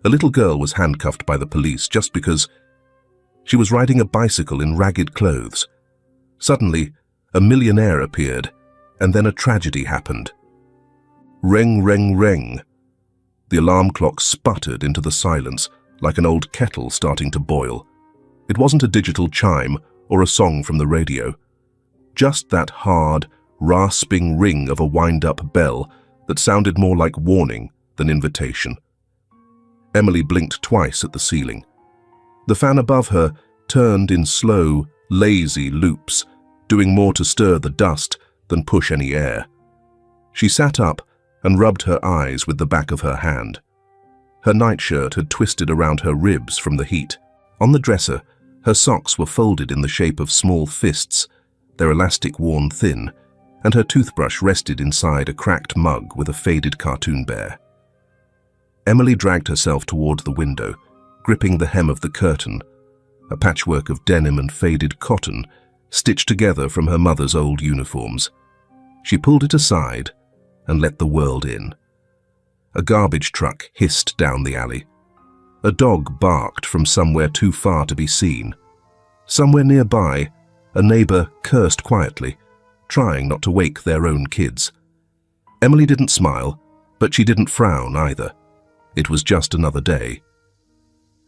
A little girl was handcuffed by the police just because she was riding a bicycle in ragged clothes. Suddenly, a millionaire appeared, and then a tragedy happened. Ring, ring, ring. The alarm clock sputtered into the silence like an old kettle starting to boil. It wasn't a digital chime or a song from the radio. Just that hard, rasping ring of a wind-up bell that sounded more like warning than invitation. Emily blinked twice at the ceiling. The fan above her turned in slow, lazy loops, doing more to stir the dust than push any air. She sat up and rubbed her eyes with the back of her hand. Her nightshirt had twisted around her ribs from the heat. On the dresser, her socks were folded in the shape of small fists, their elastic worn thin, and her toothbrush rested inside a cracked mug with a faded cartoon bear. Emily dragged herself toward the window, gripping the hem of the curtain, a patchwork of denim and faded cotton stitched together from her mother's old uniforms. She pulled it aside and let the world in. A garbage truck hissed down the alley. A dog barked from somewhere too far to be seen. Somewhere nearby, a neighbor cursed quietly, trying not to wake their own kids. Emily didn't smile, but she didn't frown either. It was just another day.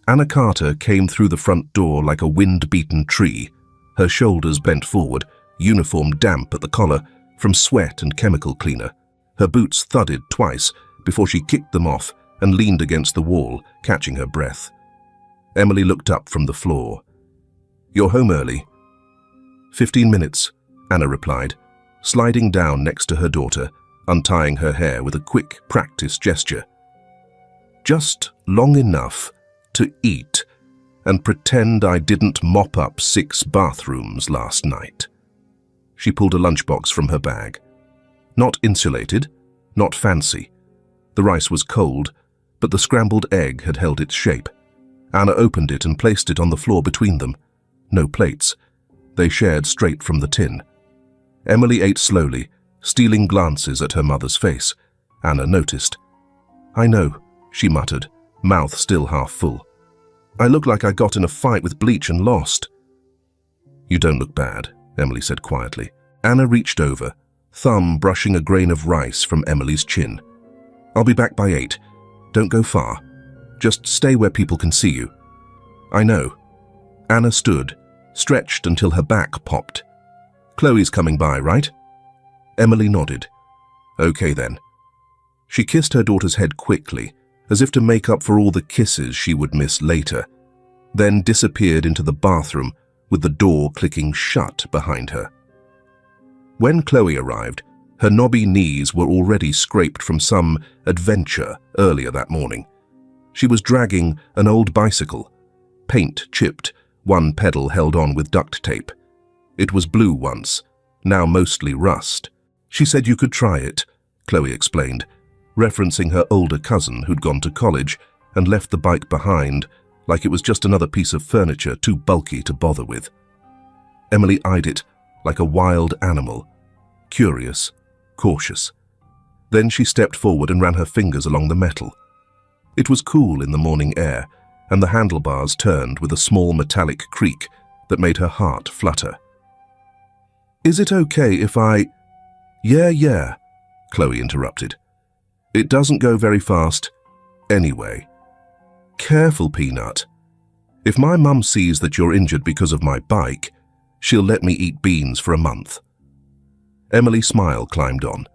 Anna Carter came through the front door like a wind-beaten tree, her shoulders bent forward, uniform damp at the collar from sweat and chemical cleaner. Her boots thudded twice before she kicked them off and leaned against the wall, catching her breath. Emily looked up from the floor. "You're home early." 15 minutes, Anna replied, sliding down next to her daughter, untying her hair with a quick, practiced gesture. "Just long enough to eat and pretend I didn't mop up 6 bathrooms last night." She pulled a lunchbox from her bag. Not insulated, not fancy. The rice was cold, but the scrambled egg had held its shape. Anna opened it and placed it on the floor between them. No plates. They shared straight from the tin. Emily ate slowly, stealing glances at her mother's face. Anna noticed. "I know," she muttered, mouth still half full. "I look like I got in a fight with bleach and lost." "You don't look bad," Emily said quietly. Anna reached over, thumb brushing a grain of rice from Emily's chin. "I'll be back by 8. Don't go far. Just stay where people can see you." "I know." Anna stood, stretched until her back popped. "Chloe's coming by, right?" Emily nodded. "Okay then." She kissed her daughter's head quickly, as if to make up for all the kisses she would miss later, then disappeared into the bathroom with the door clicking shut behind her. When Chloe arrived, her knobby knees were already scraped from some adventure earlier that morning. She was dragging an old bicycle, paint chipped, one pedal held on with duct tape. It was blue once, now mostly rust. "She said you could try it," Chloe explained, referencing her older cousin who'd gone to college and left the bike behind like it was just another piece of furniture too bulky to bother with. Emily eyed it like a wild animal, curious, cautious. Then she stepped forward and ran her fingers along the metal. It was cool in the morning air, and the handlebars turned with a small metallic creak that made her heart flutter. "Is it okay if I—" Yeah, Chloe interrupted. "It doesn't go very fast anyway." "Careful, Peanut. If my mum sees that you're injured because of my bike, she'll let me eat beans for a month." Emily's smile climbed on.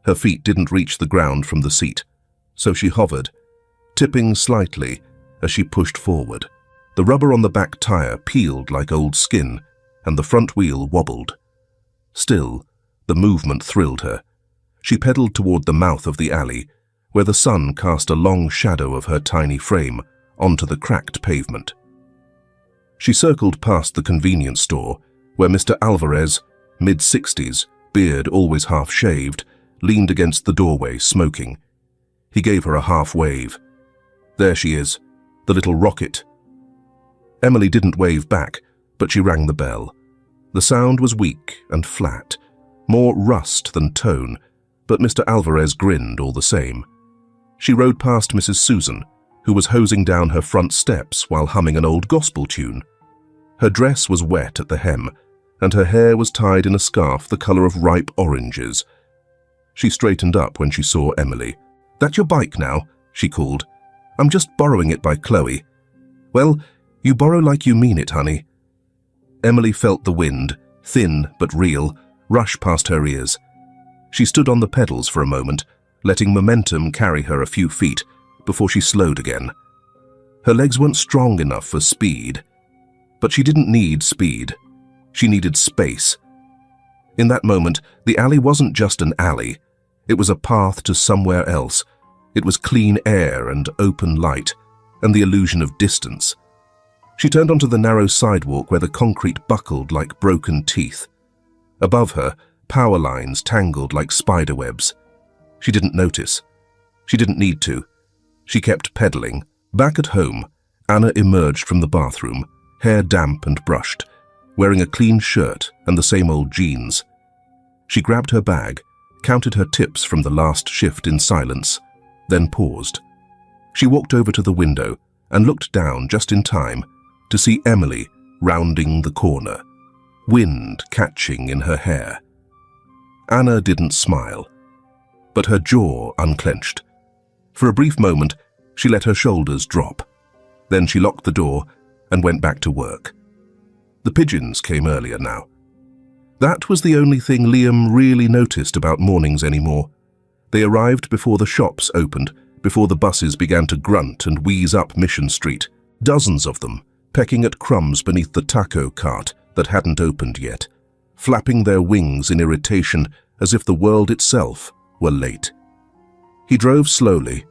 Her feet didn't reach the ground from the seat, so she hovered, tipping slightly as she pushed forward. The rubber on the back tire peeled like old skin, and the front wheel wobbled. Still, the movement thrilled her. She pedaled toward the mouth of the alley, where the sun cast a long shadow of her tiny frame onto the cracked pavement. She circled past the convenience store, where Mr. Alvarez, mid-60s, beard always half-shaved, leaned against the doorway, smoking. He gave her a half-wave. "There she is, the little rocket." Emily didn't wave back, but she rang the bell. The sound was weak and flat, more rust than tone, but Mr. Alvarez grinned all the same. She rode past Mrs. Susan, who was hosing down her front steps while humming an old gospel tune. Her dress was wet at the hem, and her hair was tied in a scarf the color of ripe oranges. She straightened up when she saw Emily. "That your bike now?" she called. "I'm just borrowing it by Chloe." "Well, you borrow like you mean it, honey." Emily felt the wind, thin but real, rush past her ears. She stood on the pedals for a moment, letting momentum carry her a few feet before she slowed again. Her legs weren't strong enough for speed, but she didn't need speed. She needed space. In that moment, the alley wasn't just an alley. It was a path to somewhere else. It was clean air and open light, and the illusion of distance. She turned onto the narrow sidewalk where the concrete buckled like broken teeth. Above her, power lines tangled like spider webs. She didn't notice. She didn't need to. She kept pedaling. Back at home, Anna emerged from the bathroom, hair damp and brushed, wearing a clean shirt and the same old jeans. She grabbed her bag, counted her tips from the last shift in silence, then paused. She walked over to the window and looked down just in time to see Emily rounding the corner, wind catching in her hair. Anna didn't smile, but her jaw unclenched. For a brief moment, she let her shoulders drop. Then she locked the door and went back to work. The pigeons came earlier now. That was the only thing Liam really noticed about mornings anymore. They arrived before the shops opened, before the buses began to grunt and wheeze up Mission Street. Dozens of them, pecking at crumbs beneath the taco cart that hadn't opened yet, flapping their wings in irritation as if the world itself were late. He drove slowly,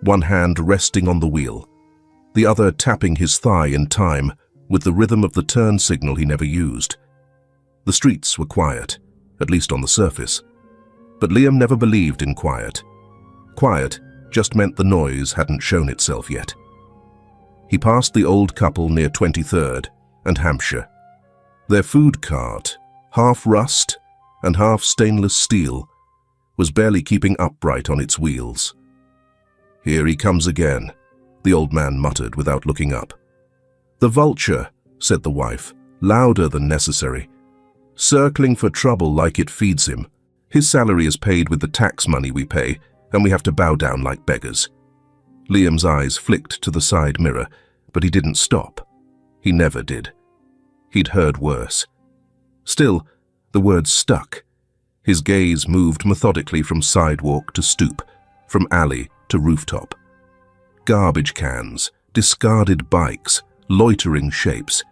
one hand resting on the wheel, the other tapping his thigh in time with the rhythm of the turn signal he never used. The streets were quiet, at least on the surface. But Liam never believed in quiet. Quiet just meant the noise hadn't shown itself yet. He passed the old couple near 23rd and Hampshire. Their food cart, half rust and half stainless steel, was barely keeping upright on its wheels. "Here he comes again," the old man muttered without looking up. "The vulture," said the wife, louder than necessary. "Circling for trouble like it feeds him. His salary is paid with the tax money we pay, and we have to bow down like beggars." Liam's eyes flicked to the side mirror, but he didn't stop. He never did. He'd heard worse. Still, the words stuck. His gaze moved methodically from sidewalk to stoop, from alley to rooftop. Garbage cans, discarded bikes, loitering shapes.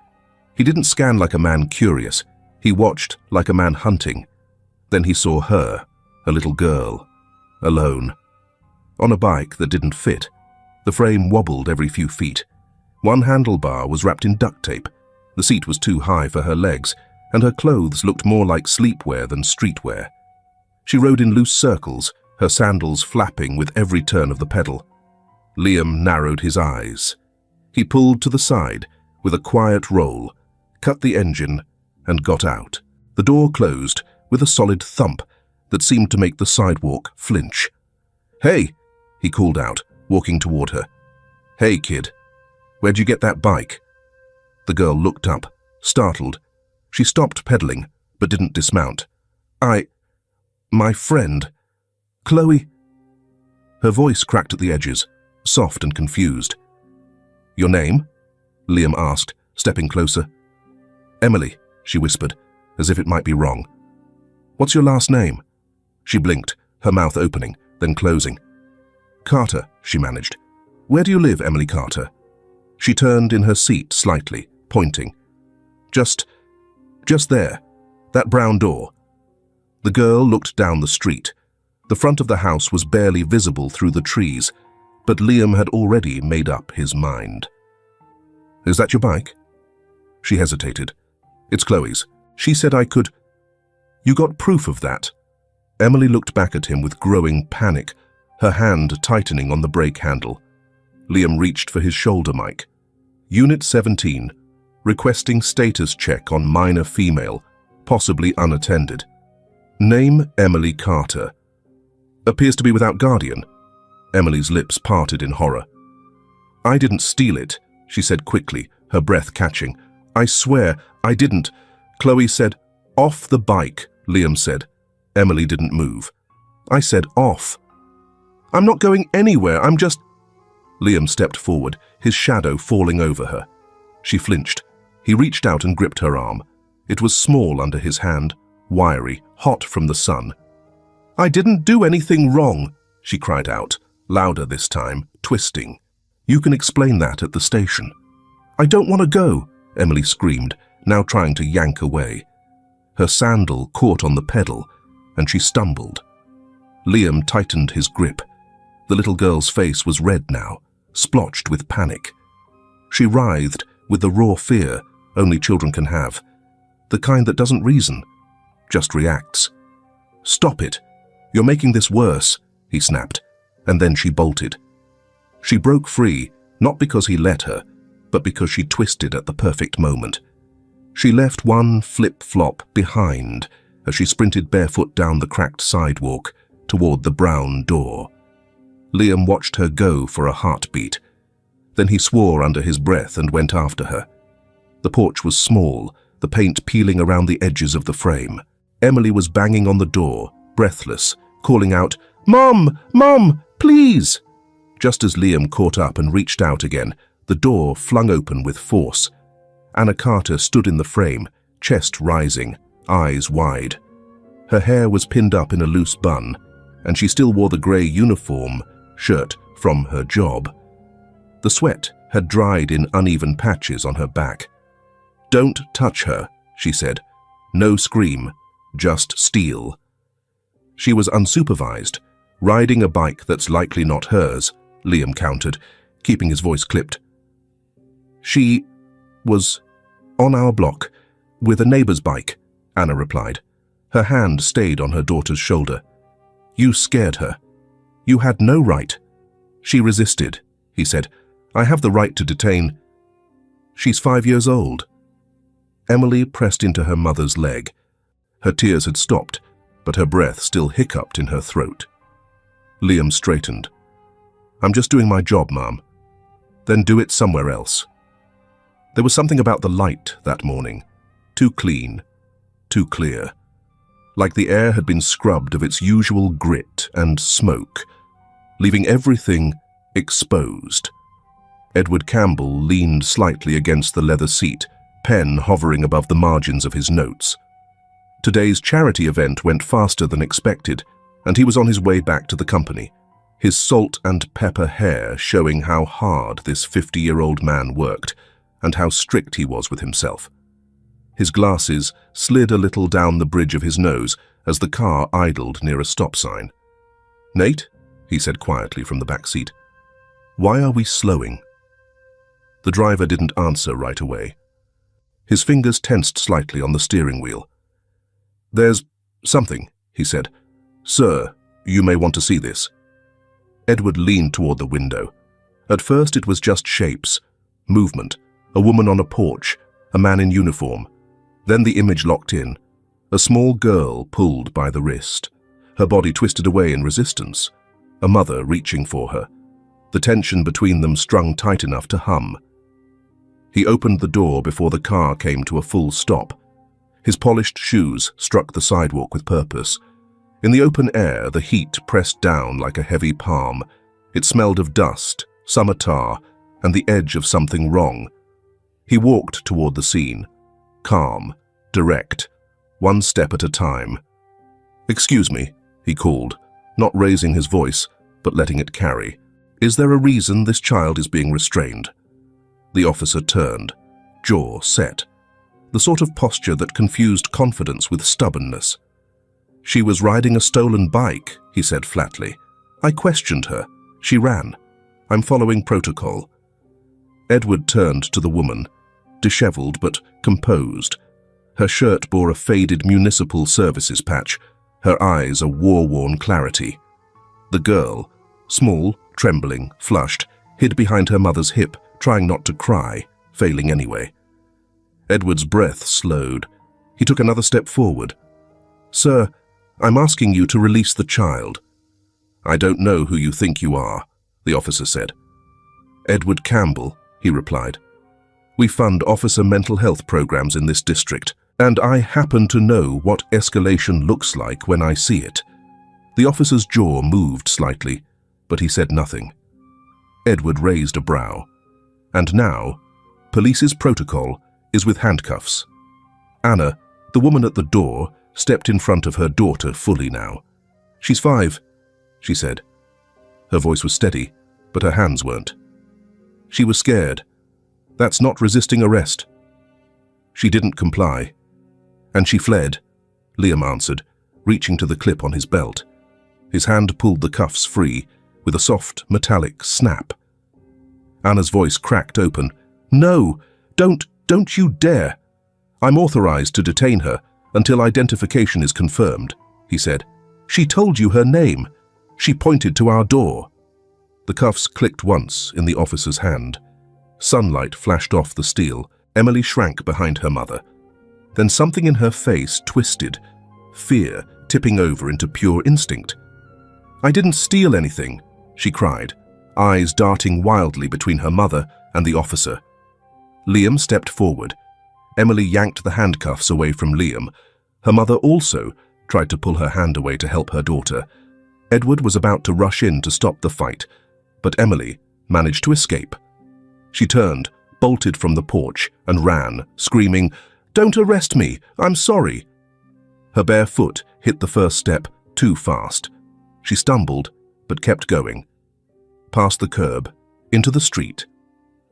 He didn't scan like a man curious. He watched like a man hunting. Then he saw her, a little girl, alone. On a bike that didn't fit. The frame wobbled every few feet. One handlebar was wrapped in duct tape. The seat was too high for her legs, and her clothes looked more like sleepwear than streetwear. She rode in loose circles, her sandals flapping with every turn of the pedal. Liam narrowed his eyes. He pulled to the side with a quiet roll, cut the engine, and got out. The door closed with a solid thump that seemed to make the sidewalk flinch. "Hey," he called out, walking toward her. "Hey, kid, where'd you get that bike?" The girl looked up, startled. She stopped pedaling, but didn't dismount. My friend, Chloe." Her voice cracked at the edges, soft and confused. "Your name?" Liam asked, stepping closer. "Emily," she whispered, as if it might be wrong. "What's your last name?" She blinked, her mouth opening, then closing. "Carter," she managed. "Where do you live, Emily Carter?" She turned in her seat slightly, pointing. Just there, that brown door." The girl looked down the street. The front of the house was barely visible through the trees, but Liam had already made up his mind. "Is that your bike?" She hesitated. "It's Chloe's. She said I could." "You got proof of that?" Emily looked back at him with growing panic, her hand tightening on the brake handle. Liam reached for his shoulder mic. "Unit 17, requesting status check on minor female, possibly unattended. Name Emily Carter. Appears to be without guardian." Emily's lips parted in horror. "I didn't steal it," she said quickly, her breath catching. "I swear, I didn't." Chloe said, "Off the bike," Liam said. Emily didn't move. "I said off." "I'm not going anywhere, I'm just—" Liam stepped forward, his shadow falling over her. She flinched. He reached out and gripped her arm. It was small under his hand, wiry, hot from the sun. "I didn't do anything wrong," she cried out, louder this time, twisting. "You can explain that at the station." "I don't want to go," Emily screamed, now trying to yank away. Her sandal caught on the pedal, and she stumbled. Liam tightened his grip. The little girl's face was red now, splotched with panic. She writhed with the raw fear only children can have, the kind that doesn't reason, just reacts. "Stop it! You're making this worse," he snapped, and then she bolted. She broke free, not because he let her, but because she twisted at the perfect moment. She left one flip-flop behind as she sprinted barefoot down the cracked sidewalk toward the brown door. Liam watched her go for a heartbeat. Then he swore under his breath and went after her. The porch was small, the paint peeling around the edges of the frame. Emily was banging on the door, breathless, calling out, "Mom! Mom! Please!" Just as Liam caught up and reached out again, the door flung open with force. Anna Carter stood in the frame, chest rising, eyes wide. Her hair was pinned up in a loose bun, and she still wore the grey uniform shirt from her job. The sweat had dried in uneven patches on her back. "Don't touch her," she said. "No scream, just steel." She was unsupervised, riding a bike that's likely not hers, Liam countered, keeping his voice clipped. "She was on our block with a neighbor's bike," Anna replied. Her hand stayed on her daughter's shoulder. "You scared her. You had no right." "She resisted," he said. "I have the right to detain—" "She's 5 years old." Emily pressed into her mother's leg. Her tears had stopped, but her breath still hiccuped in her throat. Liam straightened. "I'm just doing my job, Mom." "Then do it somewhere else." There was something about the light that morning. Too clean, too clear. Like the air had been scrubbed of its usual grit and smoke, leaving everything exposed. Edward Campbell leaned slightly against the leather seat, pen hovering above the margins of his notes. Today's charity event went faster than expected, and he was on his way back to the company, his salt and pepper hair showing how hard this 50-year-old man worked and how strict he was with himself. His glasses slid a little down the bridge of his nose as the car idled near a stop sign. "Nate," he said quietly from the back seat, "why are we slowing?" The driver didn't answer right away. His fingers tensed slightly on the steering wheel. "There's something," he said. "Sir, you may want to see this." Edward leaned toward the window. At first it was just shapes, movement, a woman on a porch, a man in uniform. Then the image locked in. A small girl pulled by the wrist. Her body twisted away in resistance. A mother reaching for her. The tension between them strung tight enough to hum. He opened the door before the car came to a full stop. His polished shoes struck the sidewalk with purpose. In the open air, the heat pressed down like a heavy palm. It smelled of dust, summer tar, and the edge of something wrong. He walked toward the scene, calm, direct, one step at a time. "Excuse me," he called, not raising his voice, but letting it carry. "Is there a reason this child is being restrained?" The officer turned, jaw set, the sort of posture that confused confidence with stubbornness. "She was riding a stolen bike," he said flatly. "I questioned her. She ran. I'm following protocol." Edward turned to the woman, disheveled but composed. Her shirt bore a faded municipal services patch, her eyes a war-worn clarity. The girl, small, trembling, flushed, hid behind her mother's hip, trying not to cry, failing anyway. Edward's breath slowed. He took another step forward. "Sir, I'm asking you to release the child." "I don't know who you think you are," the officer said. Edward Campbell, he replied. We fund officer mental health programs in this district, and I happen to know what escalation looks like when I see it. The officer's jaw moved slightly, but he said nothing. Edward raised a brow. And now, police's protocol is with handcuffs. Anna, the woman at the door, stepped in front of her daughter fully now. She's 5, she said. Her voice was steady, but her hands weren't. She was scared. That's not resisting arrest. She didn't comply. And she fled, Liam answered, reaching to the clip on his belt. His hand pulled the cuffs free with a soft, metallic snap. Anna's voice cracked open. No, don't you dare. I'm authorized to detain her until identification is confirmed, he said. She told you her name. She pointed to our door. The cuffs clicked once in the officer's hand. Sunlight flashed off the steel. Emily shrank behind her mother. Then something in her face twisted, fear tipping over into pure instinct. I didn't steal anything, she cried, eyes darting wildly between her mother and the officer. Liam stepped forward. Emily yanked the handcuffs away from Liam. Her mother also tried to pull her hand away to help her daughter. Edward was about to rush in to stop the fight, but Emily managed to escape. She turned, bolted from the porch, and ran, screaming, "Don't arrest me! I'm sorry!" Her bare foot hit the first step too fast. She stumbled, but kept going. Past the curb, into the street.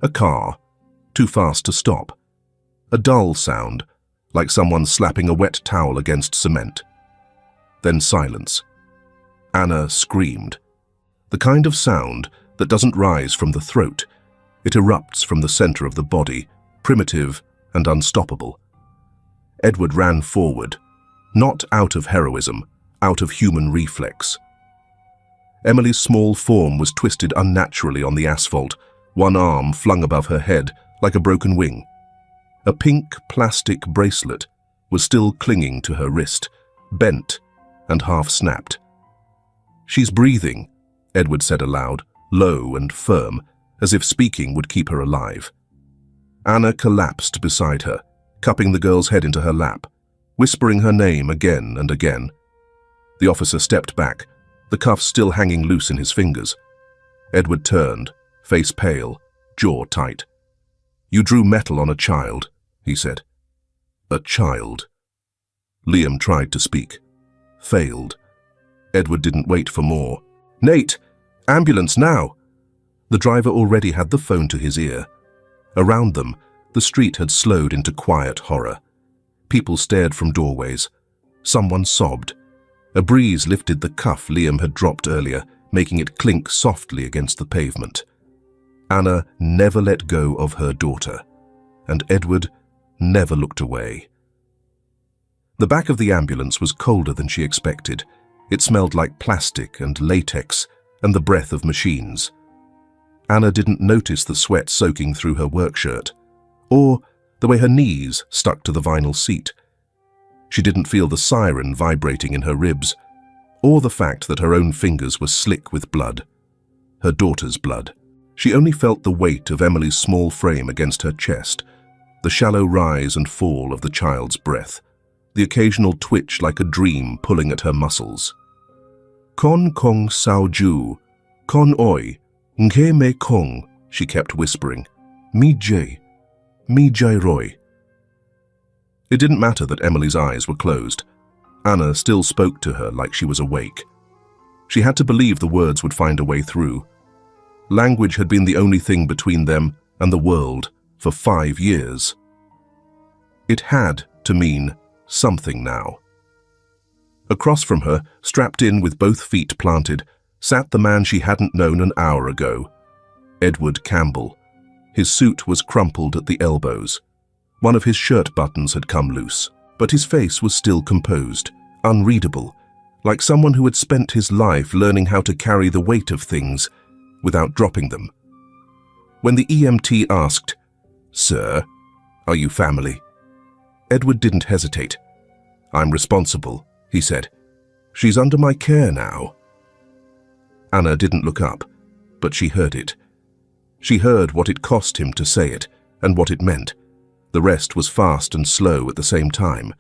A car, too fast to stop. A dull sound, like someone slapping a wet towel against cement. Then silence. Anna screamed. The kind of sound that doesn't rise from the throat. It erupts from the center of the body, primitive and unstoppable. Edward ran forward, not out of heroism, out of human reflex. Emily's small form was twisted unnaturally on the asphalt, one arm flung above her head like a broken wing. A pink plastic bracelet was still clinging to her wrist, bent and half-snapped. She's breathing, Edward said aloud, low and firm, as if speaking would keep her alive. Anna collapsed beside her, cupping the girl's head into her lap, whispering her name again and again. The officer stepped back, the cuffs still hanging loose in his fingers. Edward turned, face pale, jaw tight. You drew metal on a child, he said. A child. Liam tried to speak. Failed. Edward didn't wait for more. Nate! Ambulance now! The driver already had the phone to his ear. Around them, the street had slowed into quiet horror. People stared from doorways. Someone sobbed. A breeze lifted the cuff Liam had dropped earlier, making it clink softly against the pavement. Anna never let go of her daughter, and Edward never looked away. The back of the ambulance was colder than she expected. It smelled like plastic and latex and the breath of machines. Anna didn't notice the sweat soaking through her work shirt, or the way her knees stuck to the vinyl seat. She didn't feel the siren vibrating in her ribs, or the fact that her own fingers were slick with blood. Her daughter's blood. She only felt the weight of Emily's small frame against her chest, the shallow rise and fall of the child's breath, the occasional twitch like a dream pulling at her muscles. Kon kong sao ju, kon oi, nke me kong, she kept whispering. Mi jay roy. It didn't matter that Emily's eyes were closed. Anna still spoke to her like she was awake. She had to believe the words would find a way through. Language had been the only thing between them and the world for 5 years. It had to mean something now. Across from her, strapped in with both feet planted, sat the man she hadn't known an hour ago, Edward Campbell. His suit was crumpled at the elbows. One of his shirt buttons had come loose, but his face was still composed, unreadable, like someone who had spent his life learning how to carry the weight of things without dropping them. When the EMT asked, "Sir, are you family?" Edward didn't hesitate. "I'm responsible," he said. "She's under my care now." Anna didn't look up, but she heard it. She heard what it cost him to say it and what it meant. The rest was fast and slow at the same time.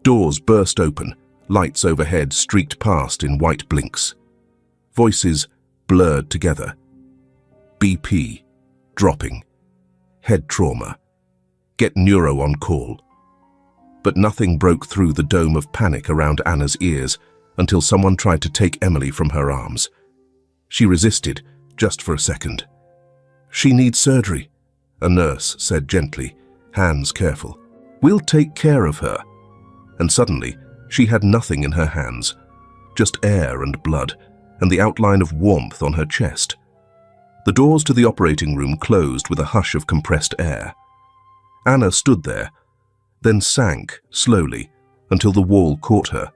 Doors burst open, lights overhead streaked past in white blinks. Voices blurred together. BP, dropping. Head trauma. Get neuro on call. But nothing broke through the dome of panic around Anna's ears until someone tried to take Emily from her arms. She resisted, just for a second. "She needs surgery," a nurse said gently, hands careful. "We'll take care of her." And suddenly, she had nothing in her hands, just air and blood, and the outline of warmth on her chest. The doors to the operating room closed with a hush of compressed air. Anna stood there, then sank slowly until the wall caught her.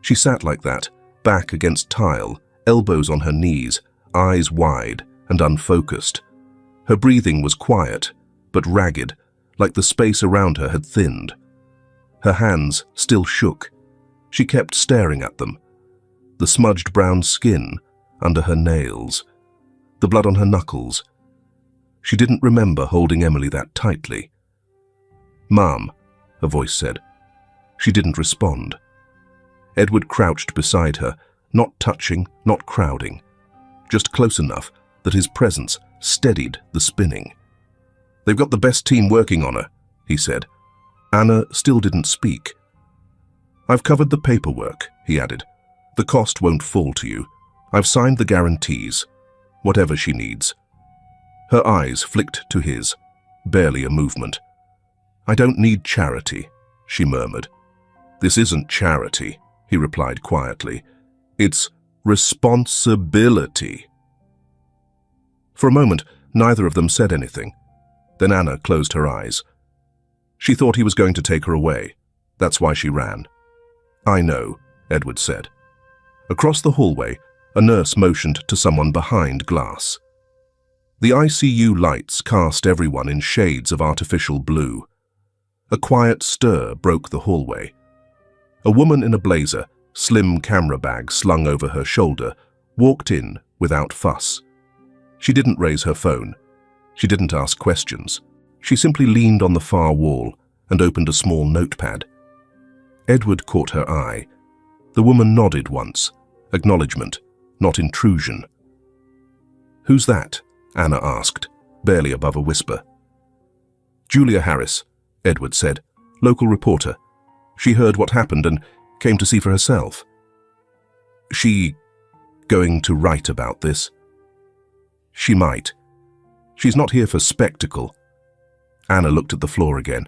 She sat like that, back against tile, elbows on her knees, eyes wide and unfocused. Her breathing was quiet, but ragged, like the space around her had thinned. Her hands still shook. She kept staring at them. The smudged brown skin under her nails, the blood on her knuckles. She didn't remember holding Emily that tightly. "Mom," a voice said. She didn't respond. Edward crouched beside her, not touching, not crowding, just close enough that his presence steadied the spinning. "They've got the best team working on her," he said. Anna still didn't speak. "I've covered the paperwork," he added. "The cost won't fall to you. I've signed the guarantees. Whatever she needs." Her eyes flicked to his, barely a movement. "I don't need charity," she murmured. "This isn't charity," he replied quietly. "It's responsibility." For a moment, neither of them said anything. Then Anna closed her eyes. She thought he was going to take her away. That's why she ran. "I know," Edward said. Across the hallway, a nurse motioned to someone behind glass. The ICU lights cast everyone in shades of artificial blue. A quiet stir broke the hallway. A woman in a blazer, slim camera bag slung over her shoulder, walked in without fuss. She didn't raise her phone. She didn't ask questions. She simply leaned on the far wall and opened a small notepad. Edward caught her eye. The woman nodded once, acknowledgement, not intrusion. "Who's that?" Anna asked, barely above a whisper. "Julia Harris," Edward said, "local reporter. She heard what happened and came to see for herself." "She going to write about this?" "She might. She's not here for spectacle." Anna looked at the floor again.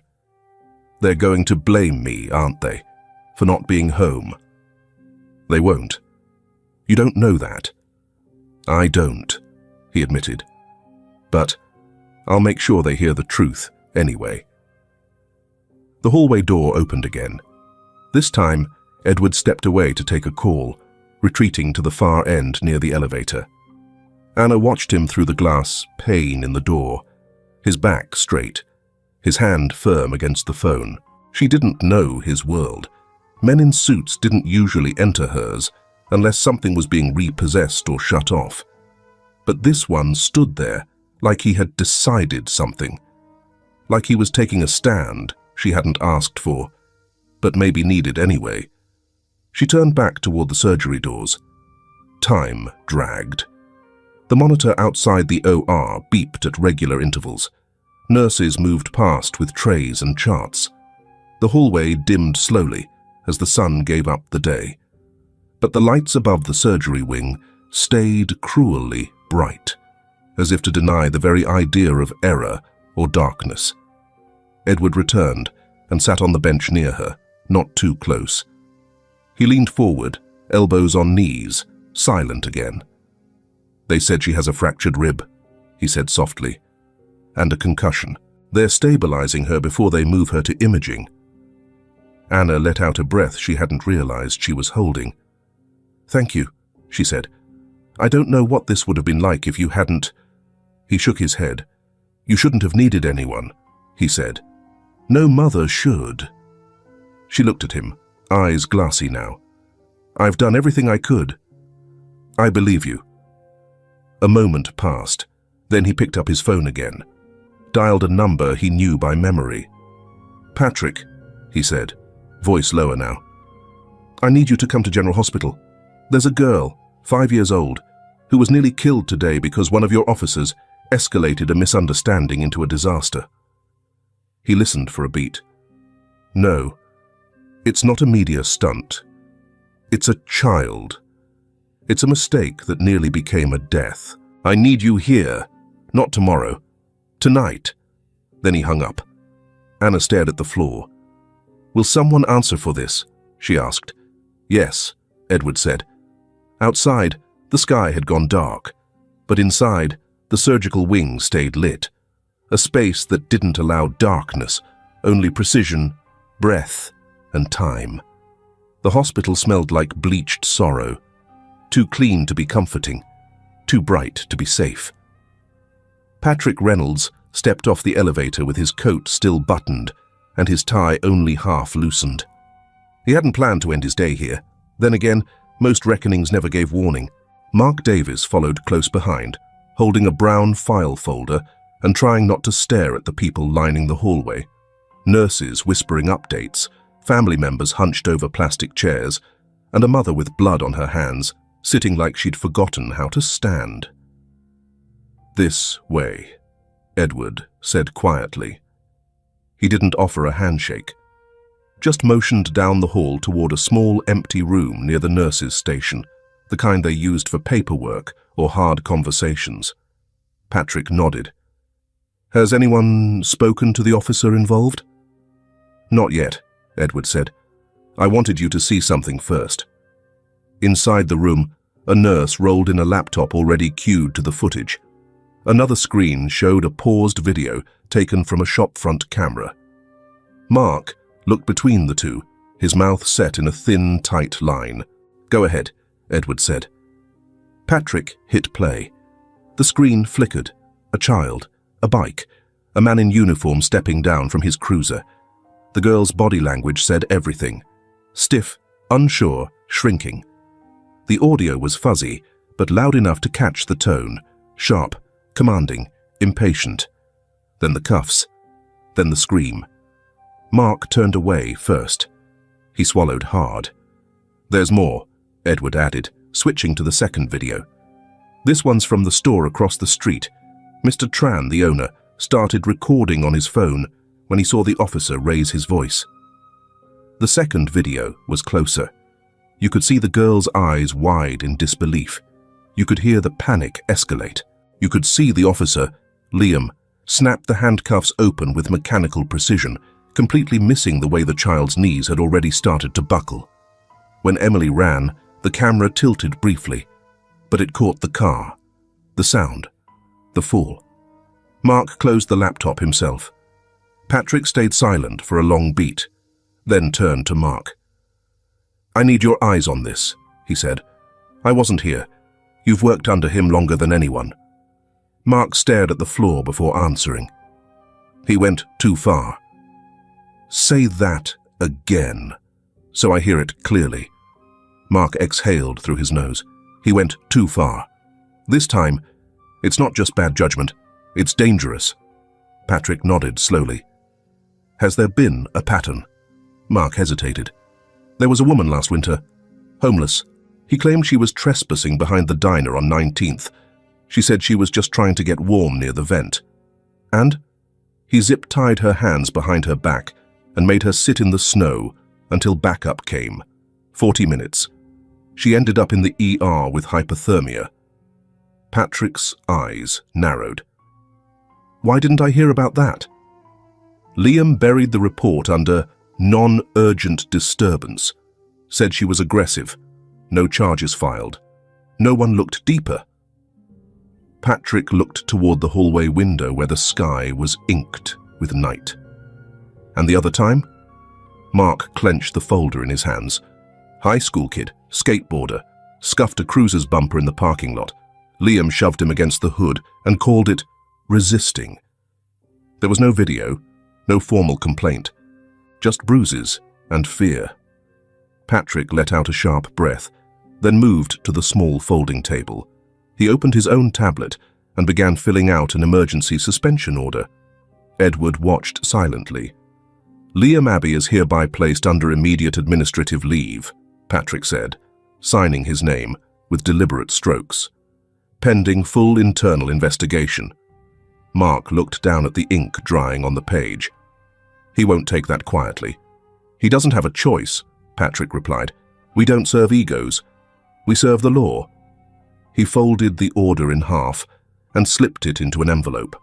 "They're going to blame me, aren't they, for not being home?" "They won't. You don't know that." "I don't," he admitted. "But I'll make sure they hear the truth anyway." The hallway door opened again. This time, Edward stepped away to take a call, retreating to the far end near the elevator. Anna watched him through the glass pane in the door, his back straight, his hand firm against the phone. She didn't know his world. Men in suits didn't usually enter hers unless something was being repossessed or shut off. But this one stood there like he had decided something, like he was taking a stand she hadn't asked for, but maybe needed anyway. She turned back toward the surgery doors. Time dragged. The monitor outside the OR beeped at regular intervals. Nurses moved past with trays and charts. The hallway dimmed slowly as the sun gave up the day. But the lights above the surgery wing stayed cruelly bright, as if to deny the very idea of error or darkness. Edward returned and sat on the bench near her, not too close. He leaned forward, elbows on knees, silent again. "They said she has a fractured rib," he said softly, "and a concussion. They're stabilizing her before they move her to imaging." Anna let out a breath she hadn't realized she was holding. "Thank you," she said. "I don't know what this would have been like if you hadn't—" He shook his head. "You shouldn't have needed anyone," he said. "No mother should." She looked at him, eyes glassy now. "I've done everything I could." "I believe you." A moment passed, Then he picked up his phone again, dialed a number he knew by memory. "Patrick," he said, voice lower now. "I need you to come to General Hospital. There's a girl, 5 years old, who was nearly killed today because one of your officers escalated a misunderstanding into a disaster." He listened for a beat. "No, it's not a media stunt. It's a child. It's a mistake that nearly became a death. I need you here, not tomorrow. Tonight." Then he hung up. Anna stared at the floor. "Will someone answer for this?" she asked. "Yes," Edward said. Outside, the sky had gone dark, but inside, the surgical wing stayed lit. A space that didn't allow darkness, only precision, breath, and time. The hospital smelled like bleached sorrow, too clean to be comforting, too bright to be safe. Patrick Reynolds stepped off the elevator with his coat still buttoned and his tie only half loosened. He hadn't planned to end his day here. Then again, most reckonings never gave warning. Mark Davis followed close behind, holding a brown file folder and trying not to stare at the people lining the hallway. Nurses whispering updates, family members hunched over plastic chairs, and a mother with blood on her hands, sitting like she'd forgotten how to stand. "This way," Edward said quietly. He didn't offer a handshake, just motioned down the hall toward a small empty room near the nurses' station, the kind they used for paperwork or hard conversations. Patrick nodded. "Has anyone spoken to the officer involved?" "Not yet," Edward said. "I wanted you to see something first." Inside the room, a nurse rolled in a laptop already queued to the footage. Another screen showed a paused video taken from a shopfront camera. Mark looked between the two, his mouth set in a thin, tight line. "Go ahead," Edward said. Patrick hit play. The screen flickered. A child, a bike, a man in uniform stepping down from his cruiser. The girl's body language said everything. Stiff, unsure, shrinking. The audio was fuzzy, but loud enough to catch the tone. Sharp, commanding, impatient. Then the cuffs. Then the scream. Mark turned away first. He swallowed hard. "There's more," Edward added, switching to the second video. "This one's from the store across the street. Mr. Tran, the owner, started recording on his phone when he saw the officer raise his voice." The second video was closer. You could see the girl's eyes wide in disbelief. You could hear the panic escalate. You could see the officer, Liam, snap the handcuffs open with mechanical precision, completely missing the way the child's knees had already started to buckle. When Emily ran, the camera tilted briefly, but it caught the car, the sound, the fall. Mark closed the laptop himself. Patrick stayed silent for a long beat, then turned to Mark. "I need your eyes on this," he said. "I wasn't here. You've worked under him longer than anyone." Mark stared at the floor before answering. "He went too far." "Say that again, so I hear it clearly." Mark exhaled through his nose. "He went too far. This time, it's not just bad judgment, it's dangerous." Patrick nodded slowly. "Has there been a pattern?" Mark hesitated. "There was a woman last winter, homeless. He claimed she was trespassing behind the diner on 19th. She said she was just trying to get warm near the vent. And he zip-tied her hands behind her back and made her sit in the snow until backup came. 40 minutes. She ended up in the ER with hypothermia." Patrick's eyes narrowed. "Why didn't I hear about that?" Liam buried the report under non-urgent disturbance. Said she was aggressive. No charges filed. No one looked deeper. Patrick looked toward the hallway window where the sky was inked with night. "And the other time?" Mark clenched the folder in his hands. "High school kid, skateboarder, scuffed a cruiser's bumper in the parking lot. Liam shoved him against the hood and called it resisting. There was no video, no formal complaint, just bruises and fear." Patrick let out a sharp breath, then moved to the small folding table. He opened his own tablet and began filling out an emergency suspension order. Edward watched silently. "Liam Abbey is hereby placed under immediate administrative leave," Patrick said, signing his name with deliberate strokes. "Pending full internal investigation." Mark looked down at the ink drying on the page. "He won't take that quietly." "He doesn't have a choice," Patrick replied. "We don't serve egos. We serve the law." He folded the order in half and slipped it into an envelope.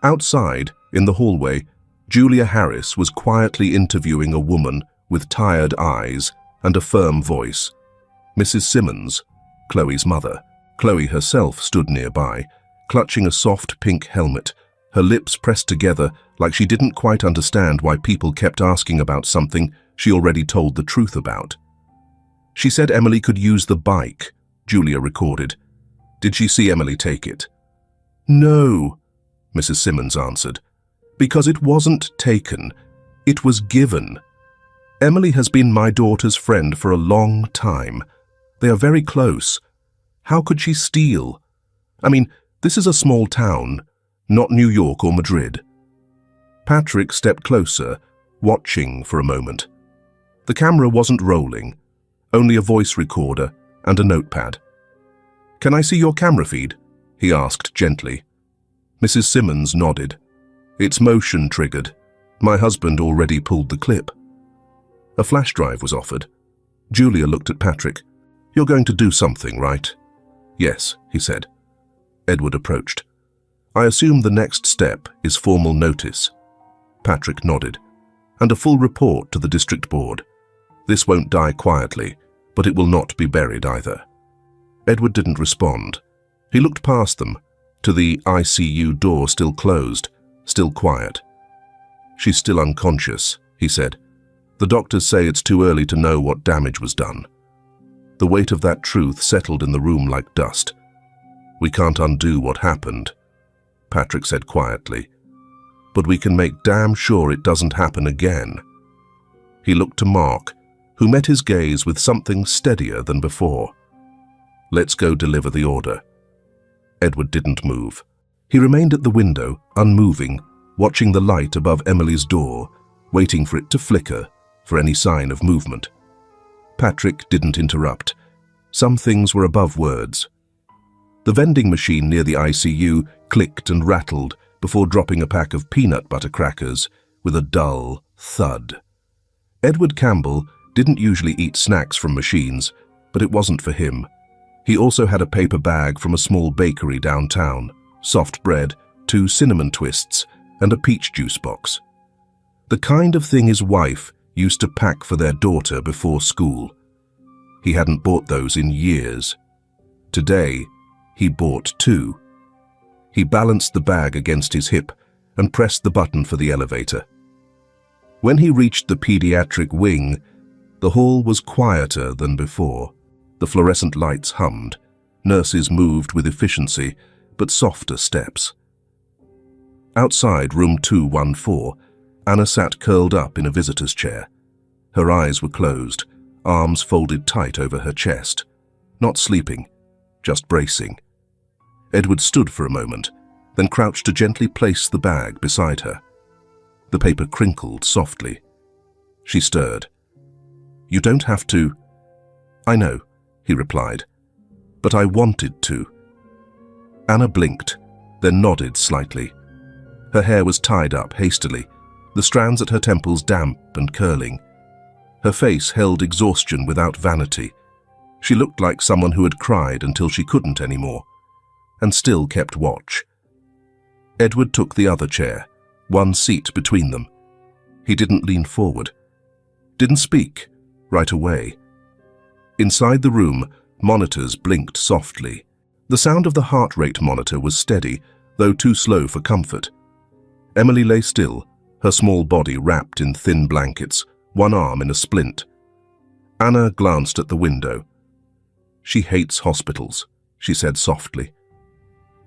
Outside, in the hallway, Julia Harris was quietly interviewing a woman with tired eyes and a firm voice. Mrs. Simmons, Chloe's mother. Chloe herself stood nearby, clutching a soft pink helmet, her lips pressed together like she didn't quite understand why people kept asking about something she already told the truth about. "She said Emily could use the bike," Julia recorded. "Did she see Emily take it?" "No," Mrs. Simmons answered, "because it wasn't taken, it was given. Emily has been my daughter's friend for a long time. They are very close. How could she steal? I mean, this is a small town, not New York or Madrid." Patrick stepped closer, watching for a moment. The camera wasn't rolling, only a voice recorder and a notepad. "Can I see your camera feed?" he asked gently. Mrs. Simmons nodded. "It's motion triggered. My husband already pulled the clip." A flash drive was offered. Julia looked at Patrick. "You're going to do something, right?" "Yes," he said. Edward approached. "I assume the next step is formal notice." Patrick nodded. "And a full report to the district board. This won't die quietly, but it will not be buried either." Edward didn't respond. He looked past them, to the ICU door still closed, still quiet. "She's still unconscious," he said. "The doctors say it's too early to know what damage was done." The weight of that truth settled in the room like dust. "We can't undo what happened," Patrick said quietly, "but we can make damn sure it doesn't happen again." He looked to Mark, who met his gaze with something steadier than before. "Let's go deliver the order." Edward didn't move. He remained at the window, unmoving, watching the light above Emily's door, waiting for it to flicker for any sign of movement. Patrick didn't interrupt. Some things were above words. The vending machine near the ICU clicked and rattled before dropping a pack of peanut butter crackers with a dull thud. Edward Campbell didn't usually eat snacks from machines, but it wasn't for him. He also had a paper bag from a small bakery downtown, soft bread, 2 cinnamon twists, and a peach juice box. The kind of thing his wife used to pack for their daughter before school. He hadn't bought those in years. Today, he bought 2. He balanced the bag against his hip and pressed the button for the elevator. When he reached the pediatric wing, the hall was quieter than before. The fluorescent lights hummed. Nurses moved with efficiency, but softer steps. Outside room 214, Anna sat curled up in a visitor's chair. Her eyes were closed, arms folded tight over her chest. Not sleeping, just bracing. Edward stood for a moment, then crouched to gently place the bag beside her. The paper crinkled softly. She stirred. "You don't have to." "I know," he replied, "but I wanted to." Anna blinked, then nodded slightly. Her hair was tied up hastily, the strands at her temples damp and curling. Her face held exhaustion without vanity. She looked like someone who had cried until she couldn't anymore, and still kept watch. Edward took the other chair, one seat between them. He didn't lean forward. Didn't speak, right away. Inside the room, monitors blinked softly. The sound of the heart rate monitor was steady, though too slow for comfort. Emily lay still, her small body wrapped in thin blankets, one arm in a splint. Anna glanced at the window. "She hates hospitals," she said softly.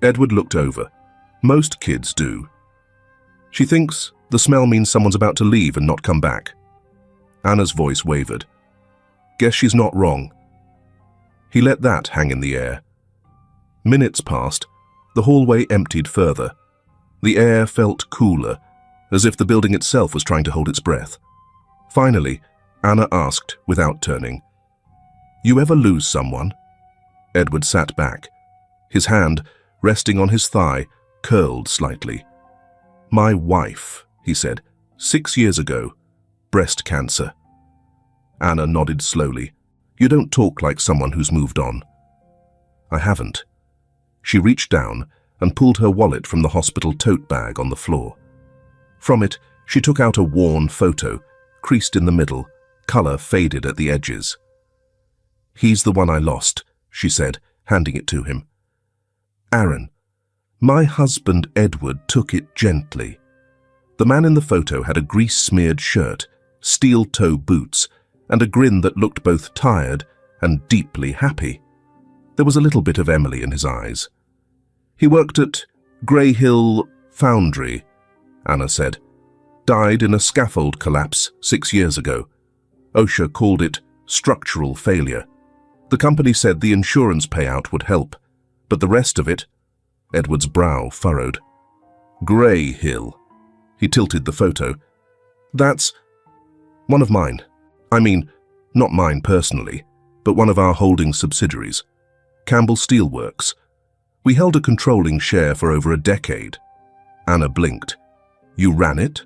Edward looked over. "Most kids do." "She thinks the smell means someone's about to leave and not come back." Anna's voice wavered. "Guess she's not wrong." He let that hang in the air. Minutes passed. The hallway emptied further. The air felt cooler, as if the building itself was trying to hold its breath. Finally, Anna asked without turning, "You ever lose someone?" Edward sat back. His hand, resting on his thigh, curled slightly. "My wife," he said, "6 years ago. Breast cancer." Anna nodded slowly. "You don't talk like someone who's moved on." "I haven't." She reached down and pulled her wallet from the hospital tote bag on the floor. From it, she took out a worn photo, creased in the middle, color faded at the edges. "He's the one I lost," she said, handing it to him. "Aaron, my husband Edward took it gently." The man in the photo had a grease-smeared shirt, steel-toe boots, and a grin that looked both tired and deeply happy. There was a little bit of Emily in his eyes. "He worked at Grey Hill Foundry," Anna said. "Died in a scaffold collapse 6 years ago. OSHA called it structural failure. The company said the insurance payout would help, but the rest of it..." Edward's brow furrowed. "Grey Hill." He tilted the photo. "That's one of mine. I mean, not mine personally, but one of our holding subsidiaries. Campbell Steelworks. We held a controlling share for over a decade." Anna blinked. "You ran it?"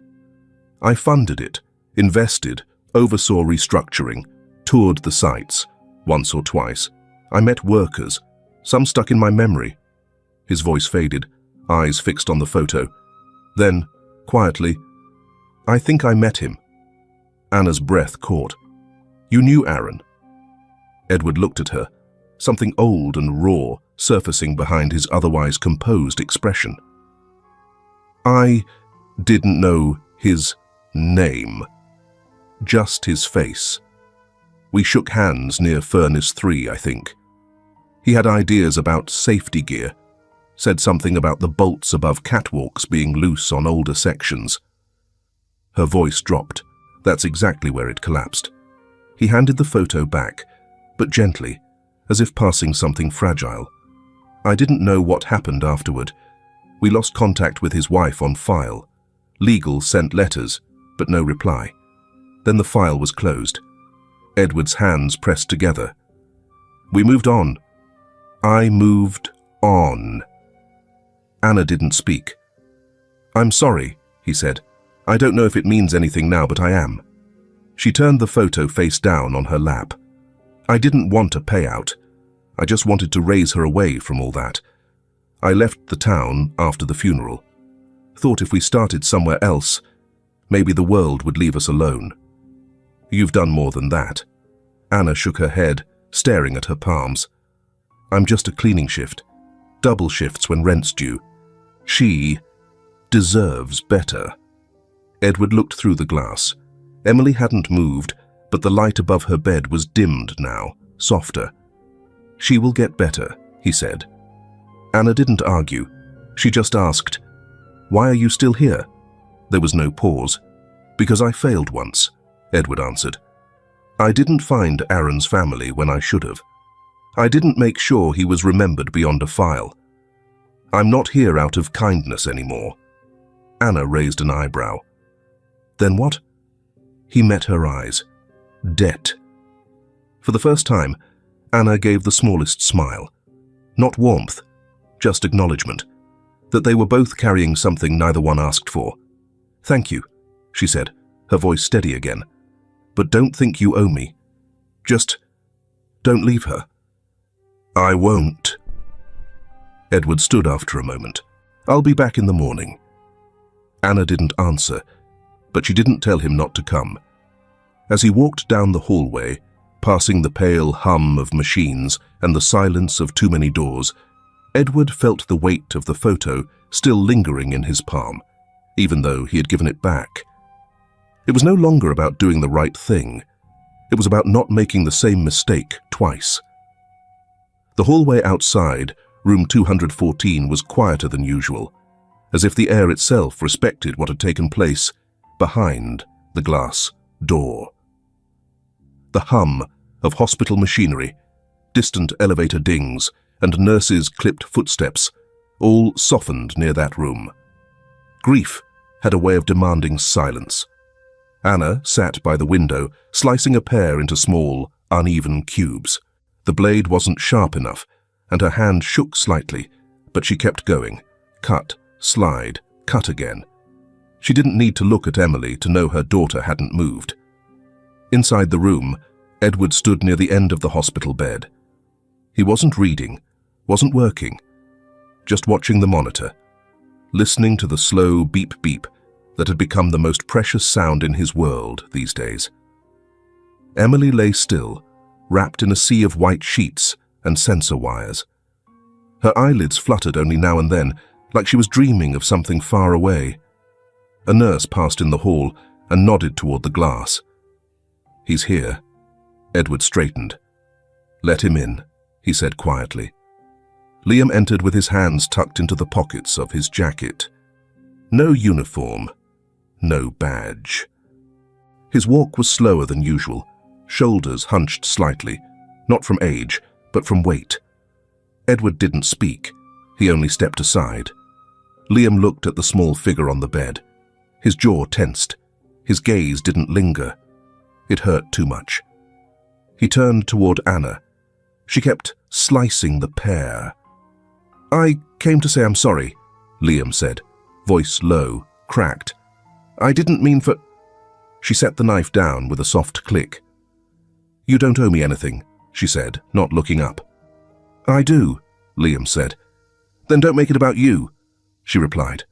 "I funded it, invested, oversaw restructuring, toured the sites, once or twice. I met workers, some stuck in my memory." His voice faded, eyes fixed on the photo. Then, quietly, "I think I met him." Anna's breath caught. "You knew Aaron?" Edward looked at her, something old and raw surfacing behind his otherwise composed expression. "I didn't know his name, just his face. We shook hands near Furnace 3, I think. He had ideas about safety gear, said something about the bolts above catwalks being loose on older sections." Her voice dropped. That's exactly where it collapsed. He handed the photo back, but gently, as if passing something fragile. "I didn't know what happened afterward. We lost contact with his wife on file. Legal sent letters, but no reply. Then the file was closed." Edward's hands pressed together. "We moved on. I moved on." Anna didn't speak. "I'm sorry," he said. "I don't know if it means anything now, but I am." She turned the photo face down on her lap. "I didn't want a payout. I just wanted to raise her away from all that. I left the town after the funeral. Thought if we started somewhere else, maybe the world would leave us alone." "You've done more than that." Anna shook her head, staring at her palms. "I'm just a cleaning shift. Double shifts when rent's due. She deserves better." Edward looked through the glass. Emily hadn't moved, but the light above her bed was dimmed now, softer. "She will get better," he said. Anna didn't argue. She just asked, "Why are you still here?" There was no pause. "Because I failed once," Edward answered. "I didn't find Aaron's family when I should have. I didn't make sure he was remembered beyond a file. I'm not here out of kindness anymore." Anna raised an eyebrow. "Then what?" He met her eyes. "Debt." For the first time, Anna gave the smallest smile. Not warmth, just acknowledgement. That they were both carrying something neither one asked for. "Thank you," she said, her voice steady again. "But don't think you owe me. Just don't leave her." "I won't." Edward stood after a moment. "I'll be back in the morning." Anna didn't answer, but she didn't tell him not to come. As he walked down the hallway, passing the pale hum of machines and the silence of too many doors, Edward felt the weight of the photo still lingering in his palm, even though he had given it back. It was no longer about doing the right thing. It was about not making the same mistake twice. The hallway outside, room 214, was quieter than usual, as if the air itself respected what had taken place behind the glass door. The hum of hospital machinery, distant elevator dings, and nurses' clipped footsteps all softened near that room. Grief had a way of demanding silence. Anna sat by the window, slicing a pear into small, uneven cubes. The blade wasn't sharp enough, and her hand shook slightly, but she kept going. Cut, slide, cut again. She didn't need to look at Emily to know her daughter hadn't moved. Inside the room, Edward stood near the end of the hospital bed. He wasn't reading, wasn't working, just watching the monitor, listening to the slow beep-beep that had become the most precious sound in his world these days. Emily lay still, wrapped in a sea of white sheets and sensor wires. Her eyelids fluttered only now and then, like she was dreaming of something far away. A nurse passed in the hall and nodded toward the glass. "He's here." Edward straightened. "Let him in," he said quietly. Liam entered with his hands tucked into the pockets of his jacket. No uniform, no badge. His walk was slower than usual, shoulders hunched slightly, not from age, but from weight. Edward didn't speak, he only stepped aside. Liam looked at the small figure on the bed. His jaw tensed. His gaze didn't linger. It hurt too much. He turned toward Anna. She kept slicing the pear. "I came to say I'm sorry," Liam said, voice low, cracked. "I didn't mean for—" She set the knife down with a soft click. "You don't owe me anything," she said, not looking up. "I do," Liam said. "Then don't make it about you," she replied.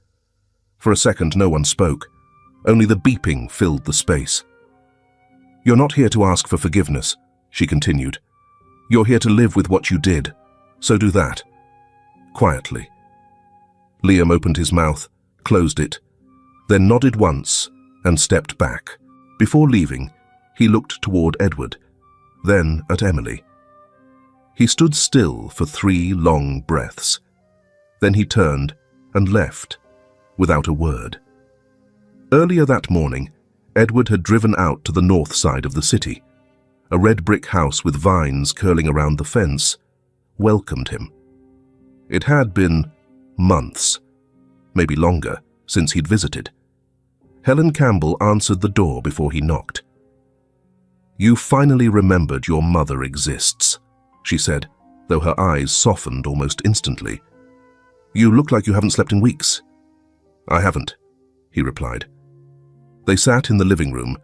For a second, no one spoke. Only the beeping filled the space. "You're not here to ask for forgiveness," she continued. "You're here to live with what you did. So do that." Quietly. Liam opened his mouth, closed it, then nodded once and stepped back. Before leaving, he looked toward Edward, then at Emily. He stood still for 3 long breaths. Then he turned and left, without a word. Earlier that morning, Edward had driven out to the north side of the city. A red brick house with vines curling around the fence welcomed him. It had been months, maybe longer, since he'd visited. Helen Campbell answered the door before he knocked. "You finally remembered your mother exists," she said, though her eyes softened almost instantly. "You look like you haven't slept in weeks." "I haven't," he replied. They sat in the living room,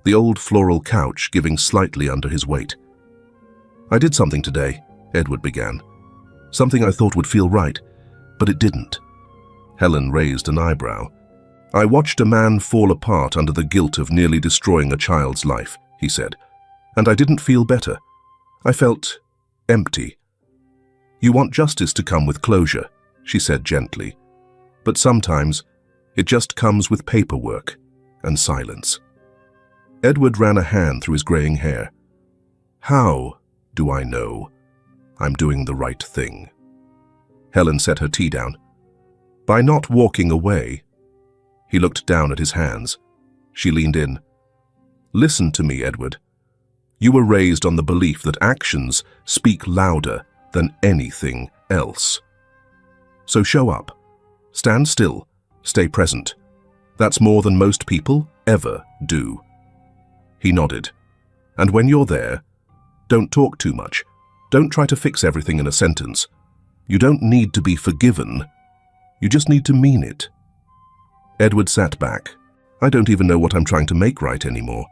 the old floral couch giving slightly under his weight. "I did something today," Edward began. "Something I thought would feel right, but it didn't." Helen raised an eyebrow. "I watched a man fall apart under the guilt of nearly destroying a child's life," he said, "and I didn't feel better. I felt empty." "You want justice to come with closure," she said gently, "but sometimes it just comes with paperwork and silence." Edward ran a hand through his graying hair. "How do I know I'm doing the right thing?" Helen set her tea down. "By not walking away." He looked down at his hands. She leaned in. "Listen to me, Edward. You were raised on the belief that actions speak louder than anything else. So show up. Stand still. Stay present. That's more than most people ever do." He nodded. "And when you're there, don't talk too much. Don't try to fix everything in a sentence. You don't need to be forgiven. You just need to mean it." Edward sat back. "I don't even know what I'm trying to make right anymore."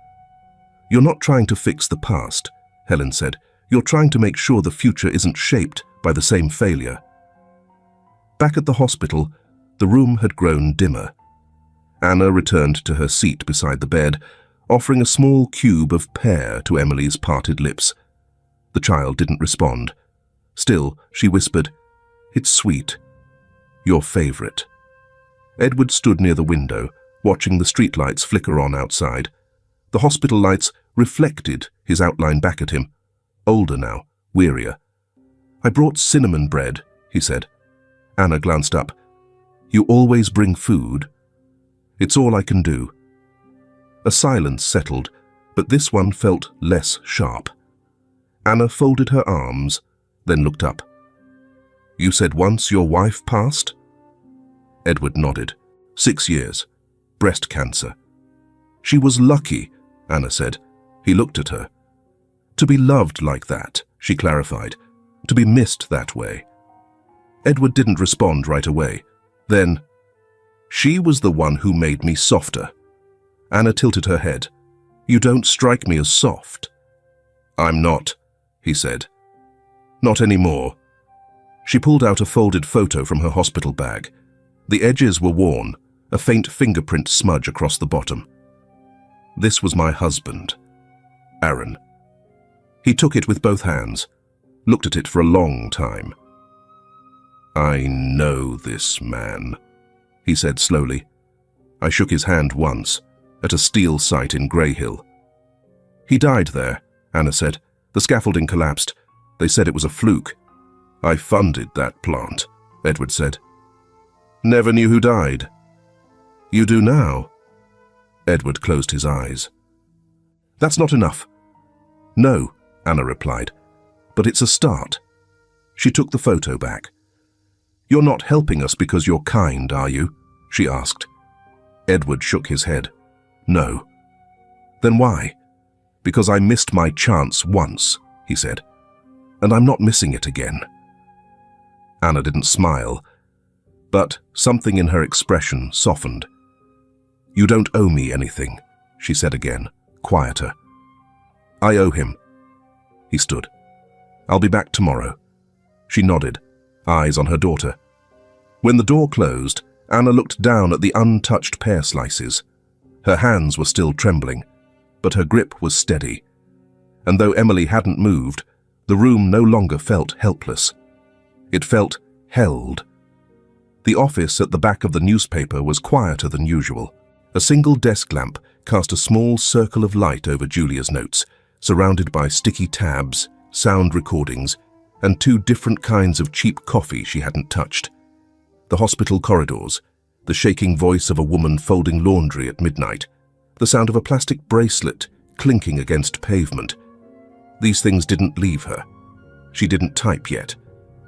"You're not trying to fix the past," Helen said. "You're trying to make sure the future isn't shaped by the same failure." Back at the hospital, the room had grown dimmer. Anna returned to her seat beside the bed, offering a small cube of pear to Emily's parted lips. The child didn't respond. Still, she whispered, "It's sweet. Your favorite." Edward stood near the window, watching the streetlights flicker on outside. The hospital lights reflected his outline back at him, older now, wearier. "I brought cinnamon bread," he said. Anna glanced up. "You always bring food?" "It's all I can do." A silence settled, but this one felt less sharp. Anna folded her arms, then looked up. You said once your wife passed? Edward nodded. 6 years. Breast cancer. She was lucky, Anna said. He looked at her. To be loved like that, she clarified. To be missed that way. Edward didn't respond right away. Then, she was the one who made me softer. Anna tilted her head. You don't strike me as soft. I'm not, he said. Not anymore. She pulled out a folded photo from her hospital bag. The edges were worn, a faint fingerprint smudge across the bottom. This was my husband, Aaron. He took it with both hands, looked at it for a long time. I know this man, he said slowly. I shook his hand once, at a steel site in Greyhill. He died there, Anna said. The scaffolding collapsed. They said it was a fluke. I funded that plant, Edward said. Never knew who died. You do now. Edward closed his eyes. That's not enough. No, Anna replied, but it's a start. She took the photo back. You're not helping us because you're kind, are you? She asked. Edward shook his head. No. Then why? Because I missed my chance once, he said, and I'm not missing it again. Anna didn't smile, but something in her expression softened. You don't owe me anything, she said again, quieter. I owe him. He stood. I'll be back tomorrow. She nodded, eyes on her daughter. When the door closed, Anna looked down at the untouched pear slices. Her hands were still trembling, but her grip was steady. And though Emily hadn't moved, the room no longer felt helpless. It felt held. The office at the back of the newspaper was quieter than usual. A single desk lamp cast a small circle of light over Julia's notes, surrounded by sticky tabs, sound recordings, and 2 different kinds of cheap coffee she hadn't touched. The hospital corridors, the shaking voice of a woman folding laundry at midnight, the sound of a plastic bracelet clinking against pavement. These things didn't leave her. She didn't type yet,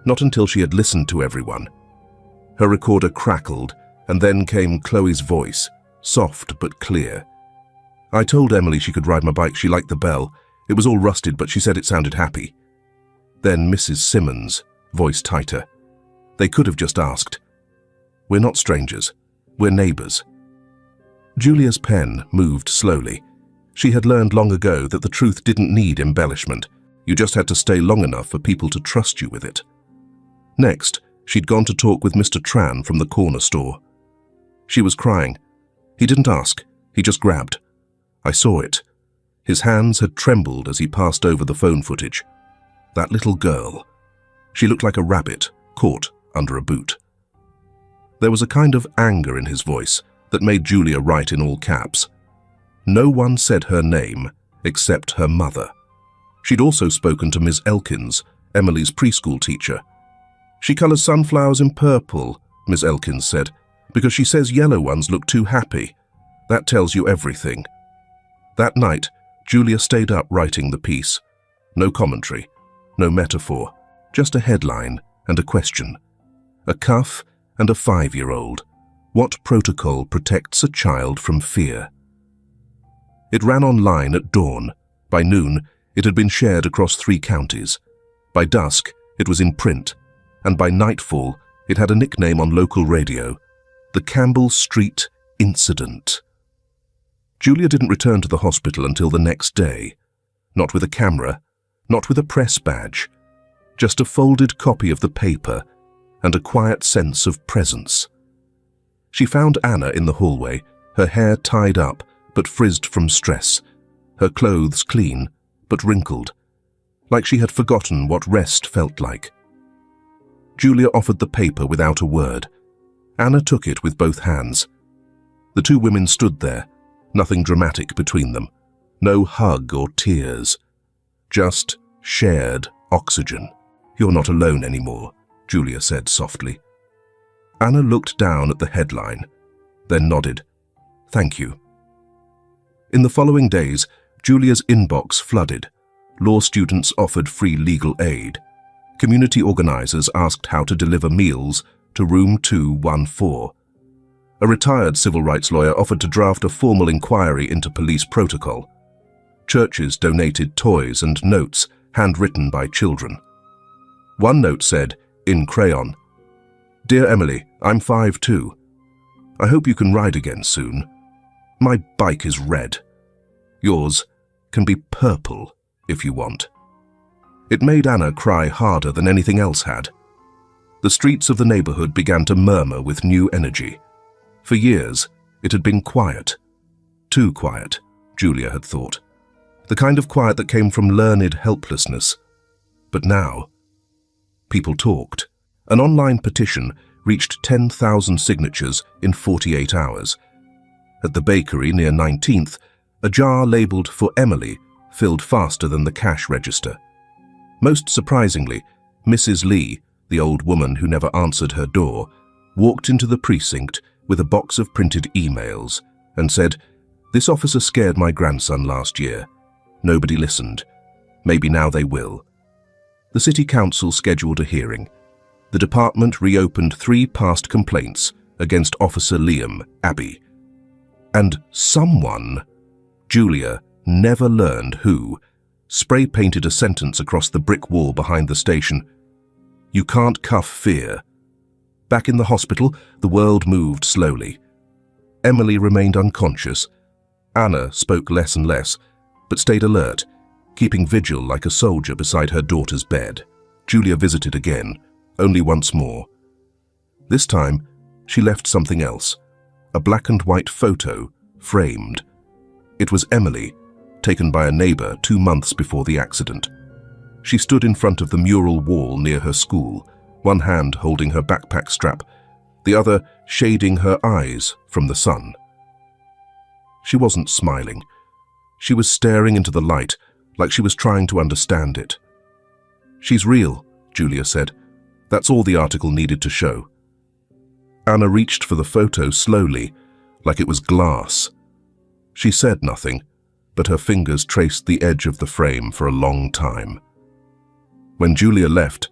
not until she had listened to everyone. Her recorder crackled, and then came Chloe's voice, soft but clear. I told Emily she could ride my bike. She liked the bell. It was all rusted, but she said it sounded happy. Then Mrs. Simmons, voice tighter. They could have just asked. We're not strangers. We're neighbors. Julia's pen moved slowly. She had learned long ago that the truth didn't need embellishment. You just had to stay long enough for people to trust you with it. Next, she'd gone to talk with Mr. Tran from the corner store. She was crying. He didn't ask. He just grabbed. I saw it. His hands had trembled as he passed over the phone footage. That little girl. She looked like a rabbit caught under a boot. There was a kind of anger in his voice that made Julia write in all caps. No one said her name except her mother. She'd also spoken to Miss Elkins, Emily's preschool teacher. She colors sunflowers in purple, Miss Elkins said, because she says yellow ones look too happy. That tells you everything. That night, Julia stayed up writing the piece. No commentary, no metaphor, just a headline and a question. A cuff and a 5-year-old. What protocol protects a child from fear? It ran online at dawn. By noon, it had been shared across 3 counties. By dusk, it was in print, and by nightfall, it had a nickname on local radio, the Campbell Street Incident. Julia didn't return to the hospital until the next day, not with a camera, not with a press badge, just a folded copy of the paper and a quiet sense of presence. She found Anna in the hallway, her hair tied up but frizzed from stress, her clothes clean but wrinkled, like she had forgotten what rest felt like. Julia offered the paper without a word. Anna took it with both hands. The 2 women stood there, nothing dramatic between them, no hug or tears, just shared oxygen. You're not alone anymore, Julia said softly. Anna looked down at the headline, then nodded. Thank you. In the following days, Julia's inbox flooded. Law students offered free legal aid. Community organizers asked how to deliver meals to room 214. A retired civil rights lawyer offered to draft a formal inquiry into police protocol. Churches donated toys and notes handwritten by children. One note said, in crayon, "Dear Emily, I'm 5'2". I hope you can ride again soon. My bike is red. Yours can be purple if you want." It made Anna cry harder than anything else had. The streets of the neighborhood began to murmur with new energy. For years, it had been quiet. Too quiet, Julia had thought. The kind of quiet that came from learned helplessness. But now, people talked. An online petition reached 10,000 signatures in 48 hours. At the bakery near 19th, a jar labeled "For Emily" filled faster than the cash register. Most surprisingly, Mrs. Lee, the old woman who never answered her door, walked into the precinct with a box of printed emails and said, "This officer scared my grandson last year. Nobody listened. Maybe now they will." The city council scheduled a hearing. The department reopened 3 past complaints against Officer Liam Abbey. And someone, Julia never learned who, spray-painted a sentence across the brick wall behind the station. "You can't cuff fear." Back in the hospital, the world moved slowly. Emily remained unconscious. Anna spoke less and less, but stayed alert, keeping vigil like a soldier beside her daughter's bed. Julia visited again, only once more. This time, she left something else, a black and white photo, framed. It was Emily, taken by a neighbor 2 months before the accident. She stood in front of the mural wall near her school, one hand holding her backpack strap, the other shading her eyes from the sun. She wasn't smiling. She was staring into the light, like she was trying to understand it. "She's real," Julia said. That's all the article needed to show. Anna reached for the photo slowly, like it was glass. She said nothing, but her fingers traced the edge of the frame for a long time. When Julia left,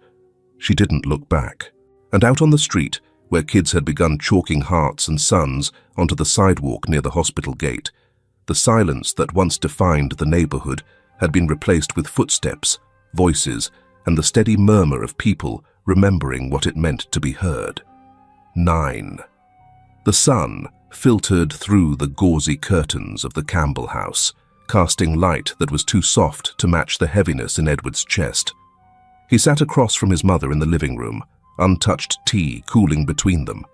she didn't look back. And out on the street, where kids had begun chalking hearts and suns onto the sidewalk near the hospital gate, the silence that once defined the neighborhood had been replaced with footsteps, voices, and the steady murmur of people remembering what it meant to be heard. 9. The sun filtered through the gauzy curtains of the Campbell house, casting light that was too soft to match the heaviness in Edward's chest. He sat across from his mother in the living room, untouched tea cooling between them.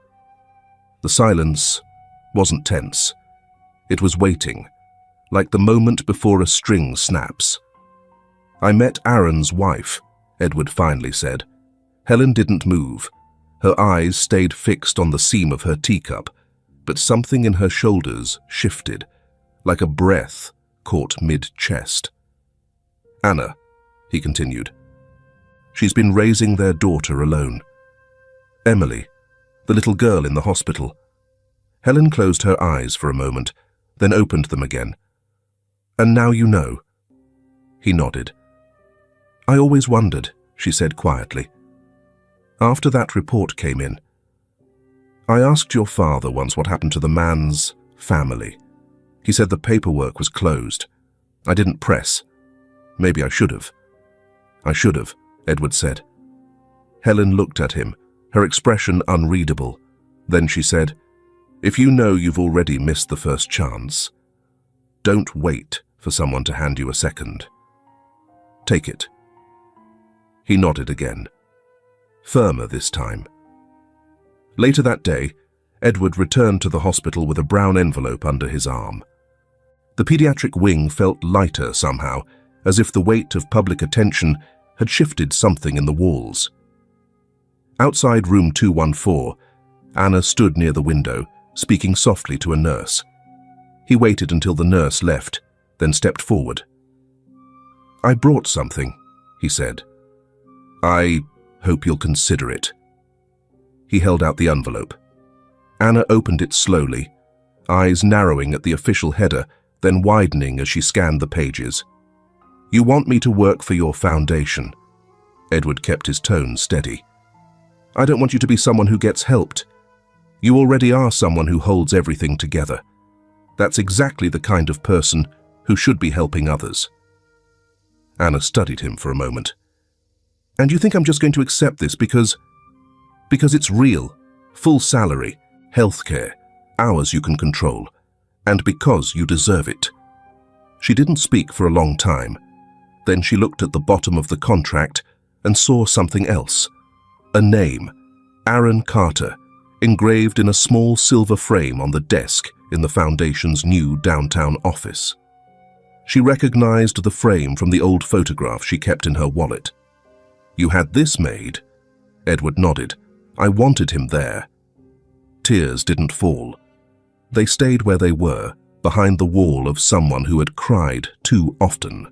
The silence wasn't tense. It was waiting, like the moment before a string snaps. "I met Aaron's wife," Edward finally said. Helen didn't move. Her eyes stayed fixed on the seam of her teacup, but something in her shoulders shifted, like a breath caught mid-chest. "Anna," he continued. "She's been raising their daughter alone. Emily, the little girl in the hospital." Helen closed her eyes for a moment, then opened them again. "And now you know." He nodded. "I always wondered," she said quietly. "After that report came in, I asked your father once what happened to the man's family. He said the paperwork was closed. I didn't press. Maybe I should have." "I should have," Edward said. Helen looked at him, her expression unreadable. Then she said, "If you know you've already missed the first chance, don't wait for someone to hand you a second. Take it." He nodded again, firmer this time. Later that day, Edward returned to the hospital with a brown envelope under his arm. The pediatric wing felt lighter somehow, as if the weight of public attention had shifted something in the walls. Outside room 214, Anna stood near the window, speaking softly to a nurse. He waited until the nurse left, then stepped forward. "I brought something," he said. "I hope you'll consider it." He held out the envelope. Anna opened it slowly, eyes narrowing at the official header, then widening as she scanned the pages. "You want me to work for your foundation. Edward kept his tone steady. "I don't want you to be someone who gets helped. You already are someone who holds everything together. That's exactly the kind of person who should be helping others." Anna studied him for a moment. "And you think I'm just going to accept this because it's real, full salary, healthcare, hours you can control, and because you deserve it?" She didn't speak for a long time. Then she looked at the bottom of the contract and saw something else. A name, Aaron Carter, engraved in a small silver frame on the desk in the Foundation's new downtown office. She recognized the frame from the old photograph she kept in her wallet. "You had this made?" Edward nodded. "I wanted him there." Tears didn't fall. They stayed where they were, behind the wall of someone who had cried too often.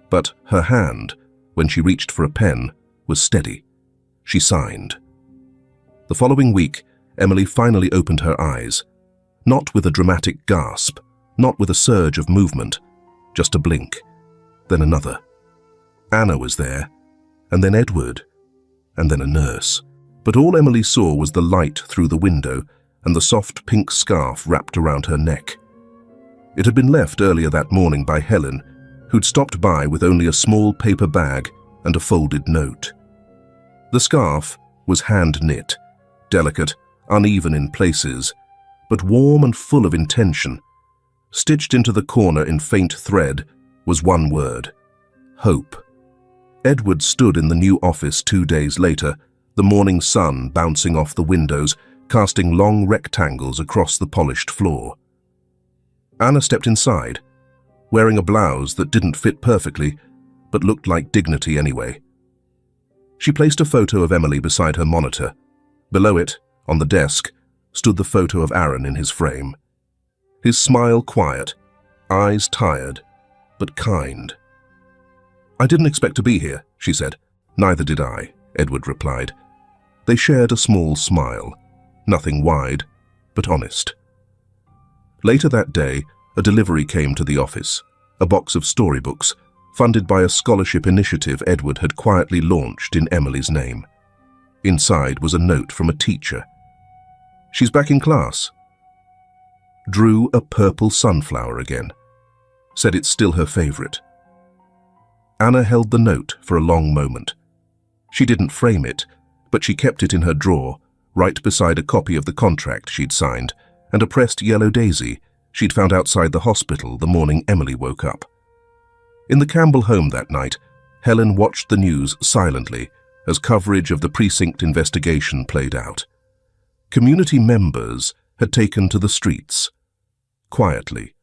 But her hand, when she reached for a pen, was steady. She signed. The following week, Emily finally opened her eyes. Not with a dramatic gasp, not with a surge of movement, just a blink, then another. Anna was there, and then Edward, and then a nurse. But all Emily saw was the light through the window and the soft pink scarf wrapped around her neck. It had been left earlier that morning by Helen, who'd stopped by with only a small paper bag and a folded note. The scarf was hand-knit, delicate, uneven in places, but warm and full of intention. Stitched into the corner in faint thread was one word: hope. Edward stood in the new office 2 days later, the morning sun bouncing off the windows, casting long rectangles across the polished floor. Anna stepped inside, wearing a blouse that didn't fit perfectly, but looked like dignity anyway. She placed a photo of Emily beside her monitor. Below it, on the desk, stood the photo of Aaron in his frame. His smile quiet, eyes tired, but kind. "I didn't expect to be here," she said. "Neither did I," Edward replied. They shared a small smile, nothing wide, but honest. Later that day, a delivery came to the office, a box of storybooks, funded by a scholarship initiative Edward had quietly launched in Emily's name. Inside was a note from a teacher. "She's back in class." Drew a purple sunflower again. Said it's still her favorite. Anna held the note for a long moment. She didn't frame it, but she kept it in her drawer, right beside a copy of the contract she'd signed and a pressed yellow daisy she'd found outside the hospital the morning Emily woke up. In the Campbell home that night, Helen watched the news silently as coverage of the precinct investigation played out. Community members had taken to the streets, quietly,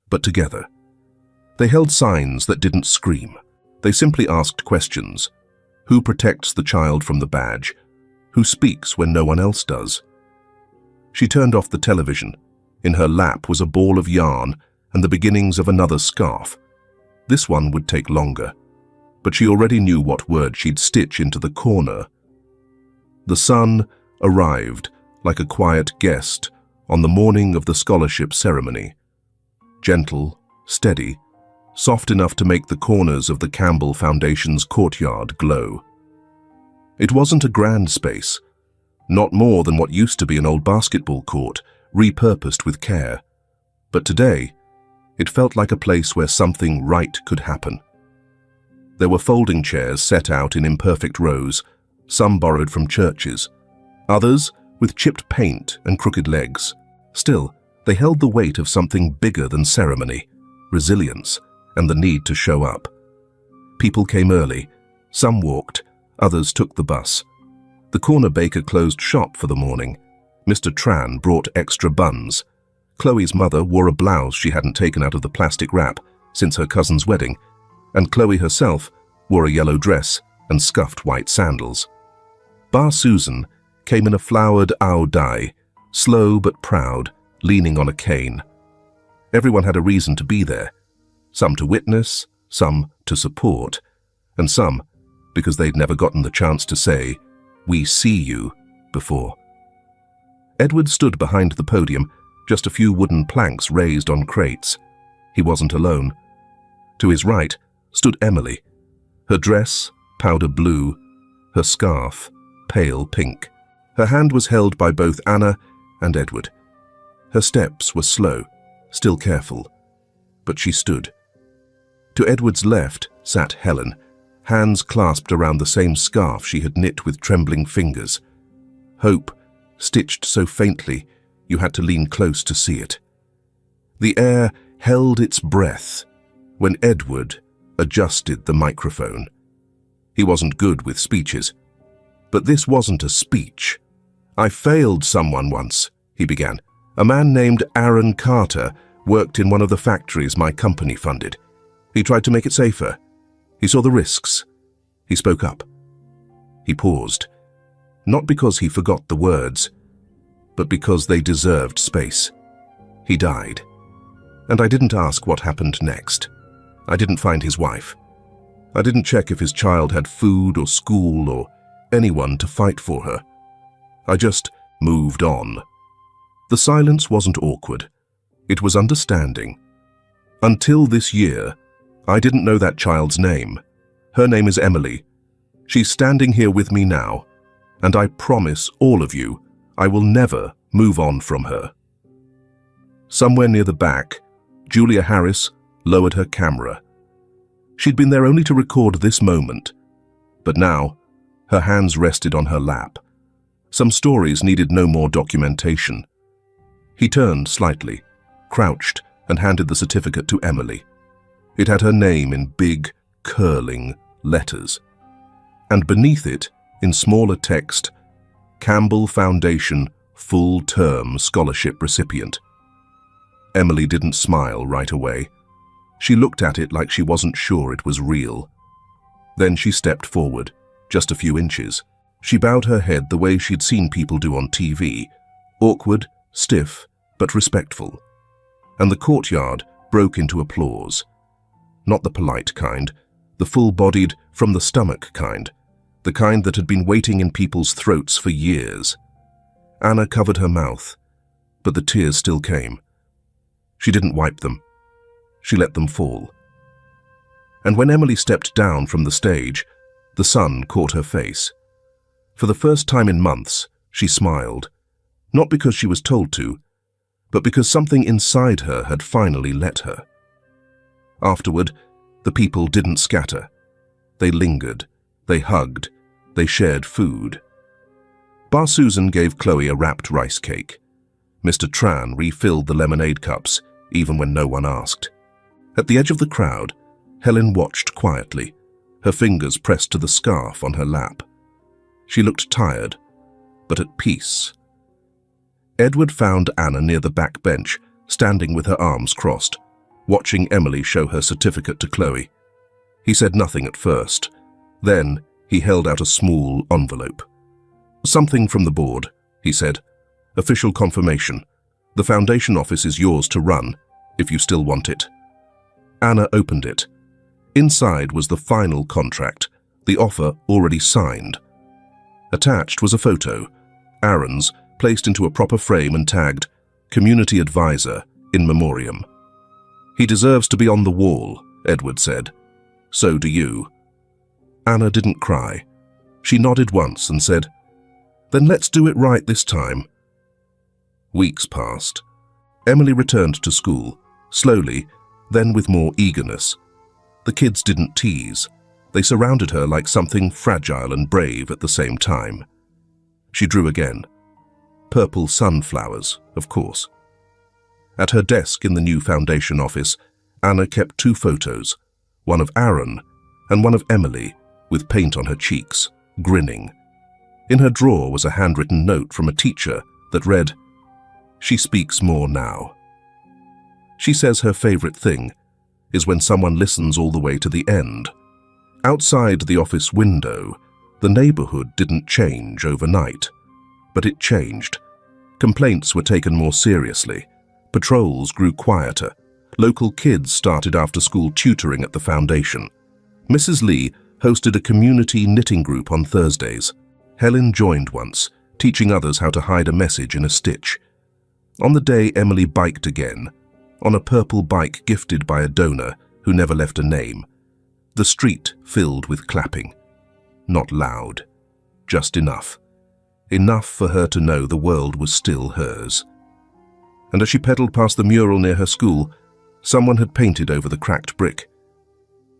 but together. They held signs that didn't scream. They simply asked questions. Who protects the child from the badge? Who speaks when no one else does? She turned off the television. In her lap was a ball of yarn and the beginnings of another scarf. This one would take longer, but she already knew what word she'd stitch into the corner. The sun arrived like a quiet guest on the morning of the scholarship ceremony. Gentle, steady, soft enough to make the corners of the Campbell Foundation's courtyard glow. It wasn't a grand space, not more than what used to be an old basketball court, repurposed with care. But today, it felt like a place where something right could happen. There were folding chairs set out in imperfect rows, some borrowed from churches, others with chipped paint and crooked legs. Still, they held the weight of something bigger than ceremony, resilience, and the need to show up. People came early. Some walked, others took the bus. The corner baker closed shop for the morning. Mr. Tran brought extra buns. Chloe's mother wore a blouse she hadn't taken out of the plastic wrap since her cousin's wedding, and Chloe herself wore a yellow dress and scuffed white sandals. Bar Susan came in a flowered ao dai, slow but proud, leaning on a cane. Everyone had a reason to be there, some to witness, some to support, and some because they'd never gotten the chance to say, "We see you," before. Edward stood behind the podium, just a few wooden planks raised on crates. He wasn't alone. To his right stood Emily, her dress powder blue, her scarf pale pink. Her hand was held by both Anna and Edward. Her steps were slow, still careful, but she stood. To Edward's left sat Helen, hands clasped around the same scarf she had knit with trembling fingers. Hope, stitched so faintly you had to lean close to see it. The air held its breath when Edward adjusted the microphone. He wasn't good with speeches, but this wasn't a speech. "I failed someone once," he began. "A man named Aaron Carter worked in one of the factories my company funded. He tried to make it safer. He saw the risks. He spoke up." He paused, not because he forgot the words, but because they deserved space. He died. And I didn't ask what happened next. I didn't find his wife. I didn't check if his child had food or school or anyone to fight for her. I just moved on. The silence wasn't awkward. It was understanding. Until this year, I didn't know that child's name. Her name is Emily. She's standing here with me now, and I promise all of you I will never move on from her. Somewhere near the back, Julia Harris lowered her camera. She'd been there only to record this moment, but now her hands rested on her lap. Some stories needed no more documentation. He turned slightly, crouched, and handed the certificate to Emily. It had her name in big, curling letters. And beneath it, in smaller text, Campbell Foundation full-term scholarship recipient. Emily didn't smile right away. She looked at it like she wasn't sure it was real. Then she stepped forward, just a few inches. She bowed her head the way she'd seen people do on TV, awkward, stiff, but respectful. And the courtyard broke into applause. Not the polite kind, the full-bodied, from-the-stomach kind, the kind that had been waiting in people's throats for years. Anna covered her mouth, but the tears still came. She didn't wipe them. She let them fall. And when Emily stepped down from the stage, the sun caught her face. For the first time in months, she smiled, not because she was told to, but because something inside her had finally let her. Afterward, the people didn't scatter. They lingered, they hugged, they shared food. Bar Susan gave Chloe a wrapped rice cake. Mr. Tran refilled the lemonade cups, even when no one asked. At the edge of the crowd, Helen watched quietly, her fingers pressed to the scarf on her lap. She looked tired, but at peace. Edward found Anna near the back bench, standing with her arms crossed, watching Emily show her certificate to Chloe. He said nothing at first. Then he held out a small envelope. "Something from the board," he said. "Official confirmation. The foundation office is yours to run, if you still want it." Anna opened it. Inside was the final contract, the offer already signed. Attached was a photo, Aaron's, placed into a proper frame and tagged, "Community Advisor, in memoriam." "He deserves to be on the wall," Edward said. "So do you." Anna didn't cry. She nodded once and said, "Then let's do it right this time." Weeks passed. Emily returned to school, slowly, then with more eagerness. The kids didn't tease. They surrounded her like something fragile and brave at the same time. She drew again. Purple sunflowers, of course. At her desk in the new foundation office, Anna kept 2 photos, one of Aaron and one of Emily, with paint on her cheeks, grinning. In her drawer was a handwritten note from a teacher that read, "She speaks more now." She says her favorite thing is when someone listens all the way to the end. Outside the office window, the neighborhood didn't change overnight, but it changed. Complaints were taken more seriously. Patrols grew quieter. Local kids started after-school tutoring at the foundation. Mrs. Lee hosted a community knitting group on Thursdays. Helen joined once, teaching others how to hide a message in a stitch. On the day Emily biked again, on a purple bike gifted by a donor who never left a name, the street filled with clapping. not loud. Just enough. Enough for her to know the world was still hers. And as she pedaled past the mural near her school, someone had painted over the cracked brick.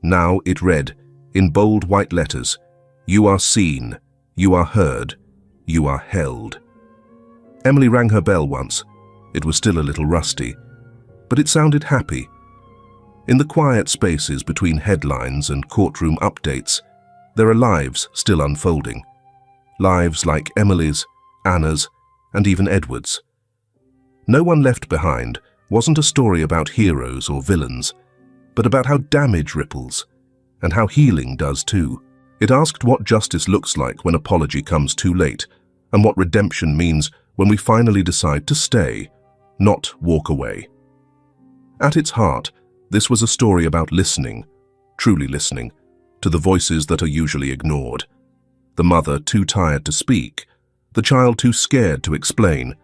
Now it read, in bold white letters, "You are seen, you are heard, you are held." Emily rang her bell once. It was still a little rusty, but it sounded happy. In the quiet spaces between headlines and courtroom updates, there are lives still unfolding. Lives like Emily's, Anna's, and even Edward's. No One Left Behind wasn't a story about heroes or villains, but about how damage ripples, and how healing does too. It asked what justice looks like when apology comes too late, and what redemption means when we finally decide to stay, not walk away. At its heart, this was a story about listening, truly listening, to the voices that are usually ignored. The mother too tired to speak, the child too scared to explain,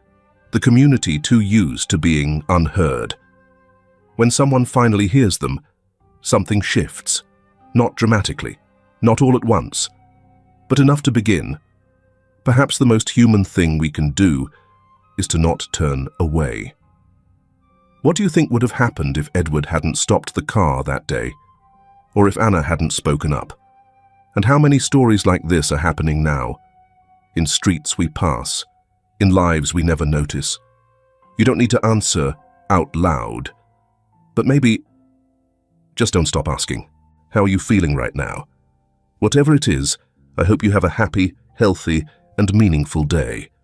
the community too used to being unheard. When someone finally hears them, something shifts, not dramatically, not all at once, but enough to begin. Perhaps the most human thing we can do is to not turn away. What do you think would have happened if Edward hadn't stopped the car that day, or if Anna hadn't spoken up? And how many stories like this are happening now? In streets we pass, in lives we never notice. You don't need to answer out loud, but maybe just don't stop asking. How are you feeling right now? Whatever it is, I hope you have a happy, healthy, and meaningful day.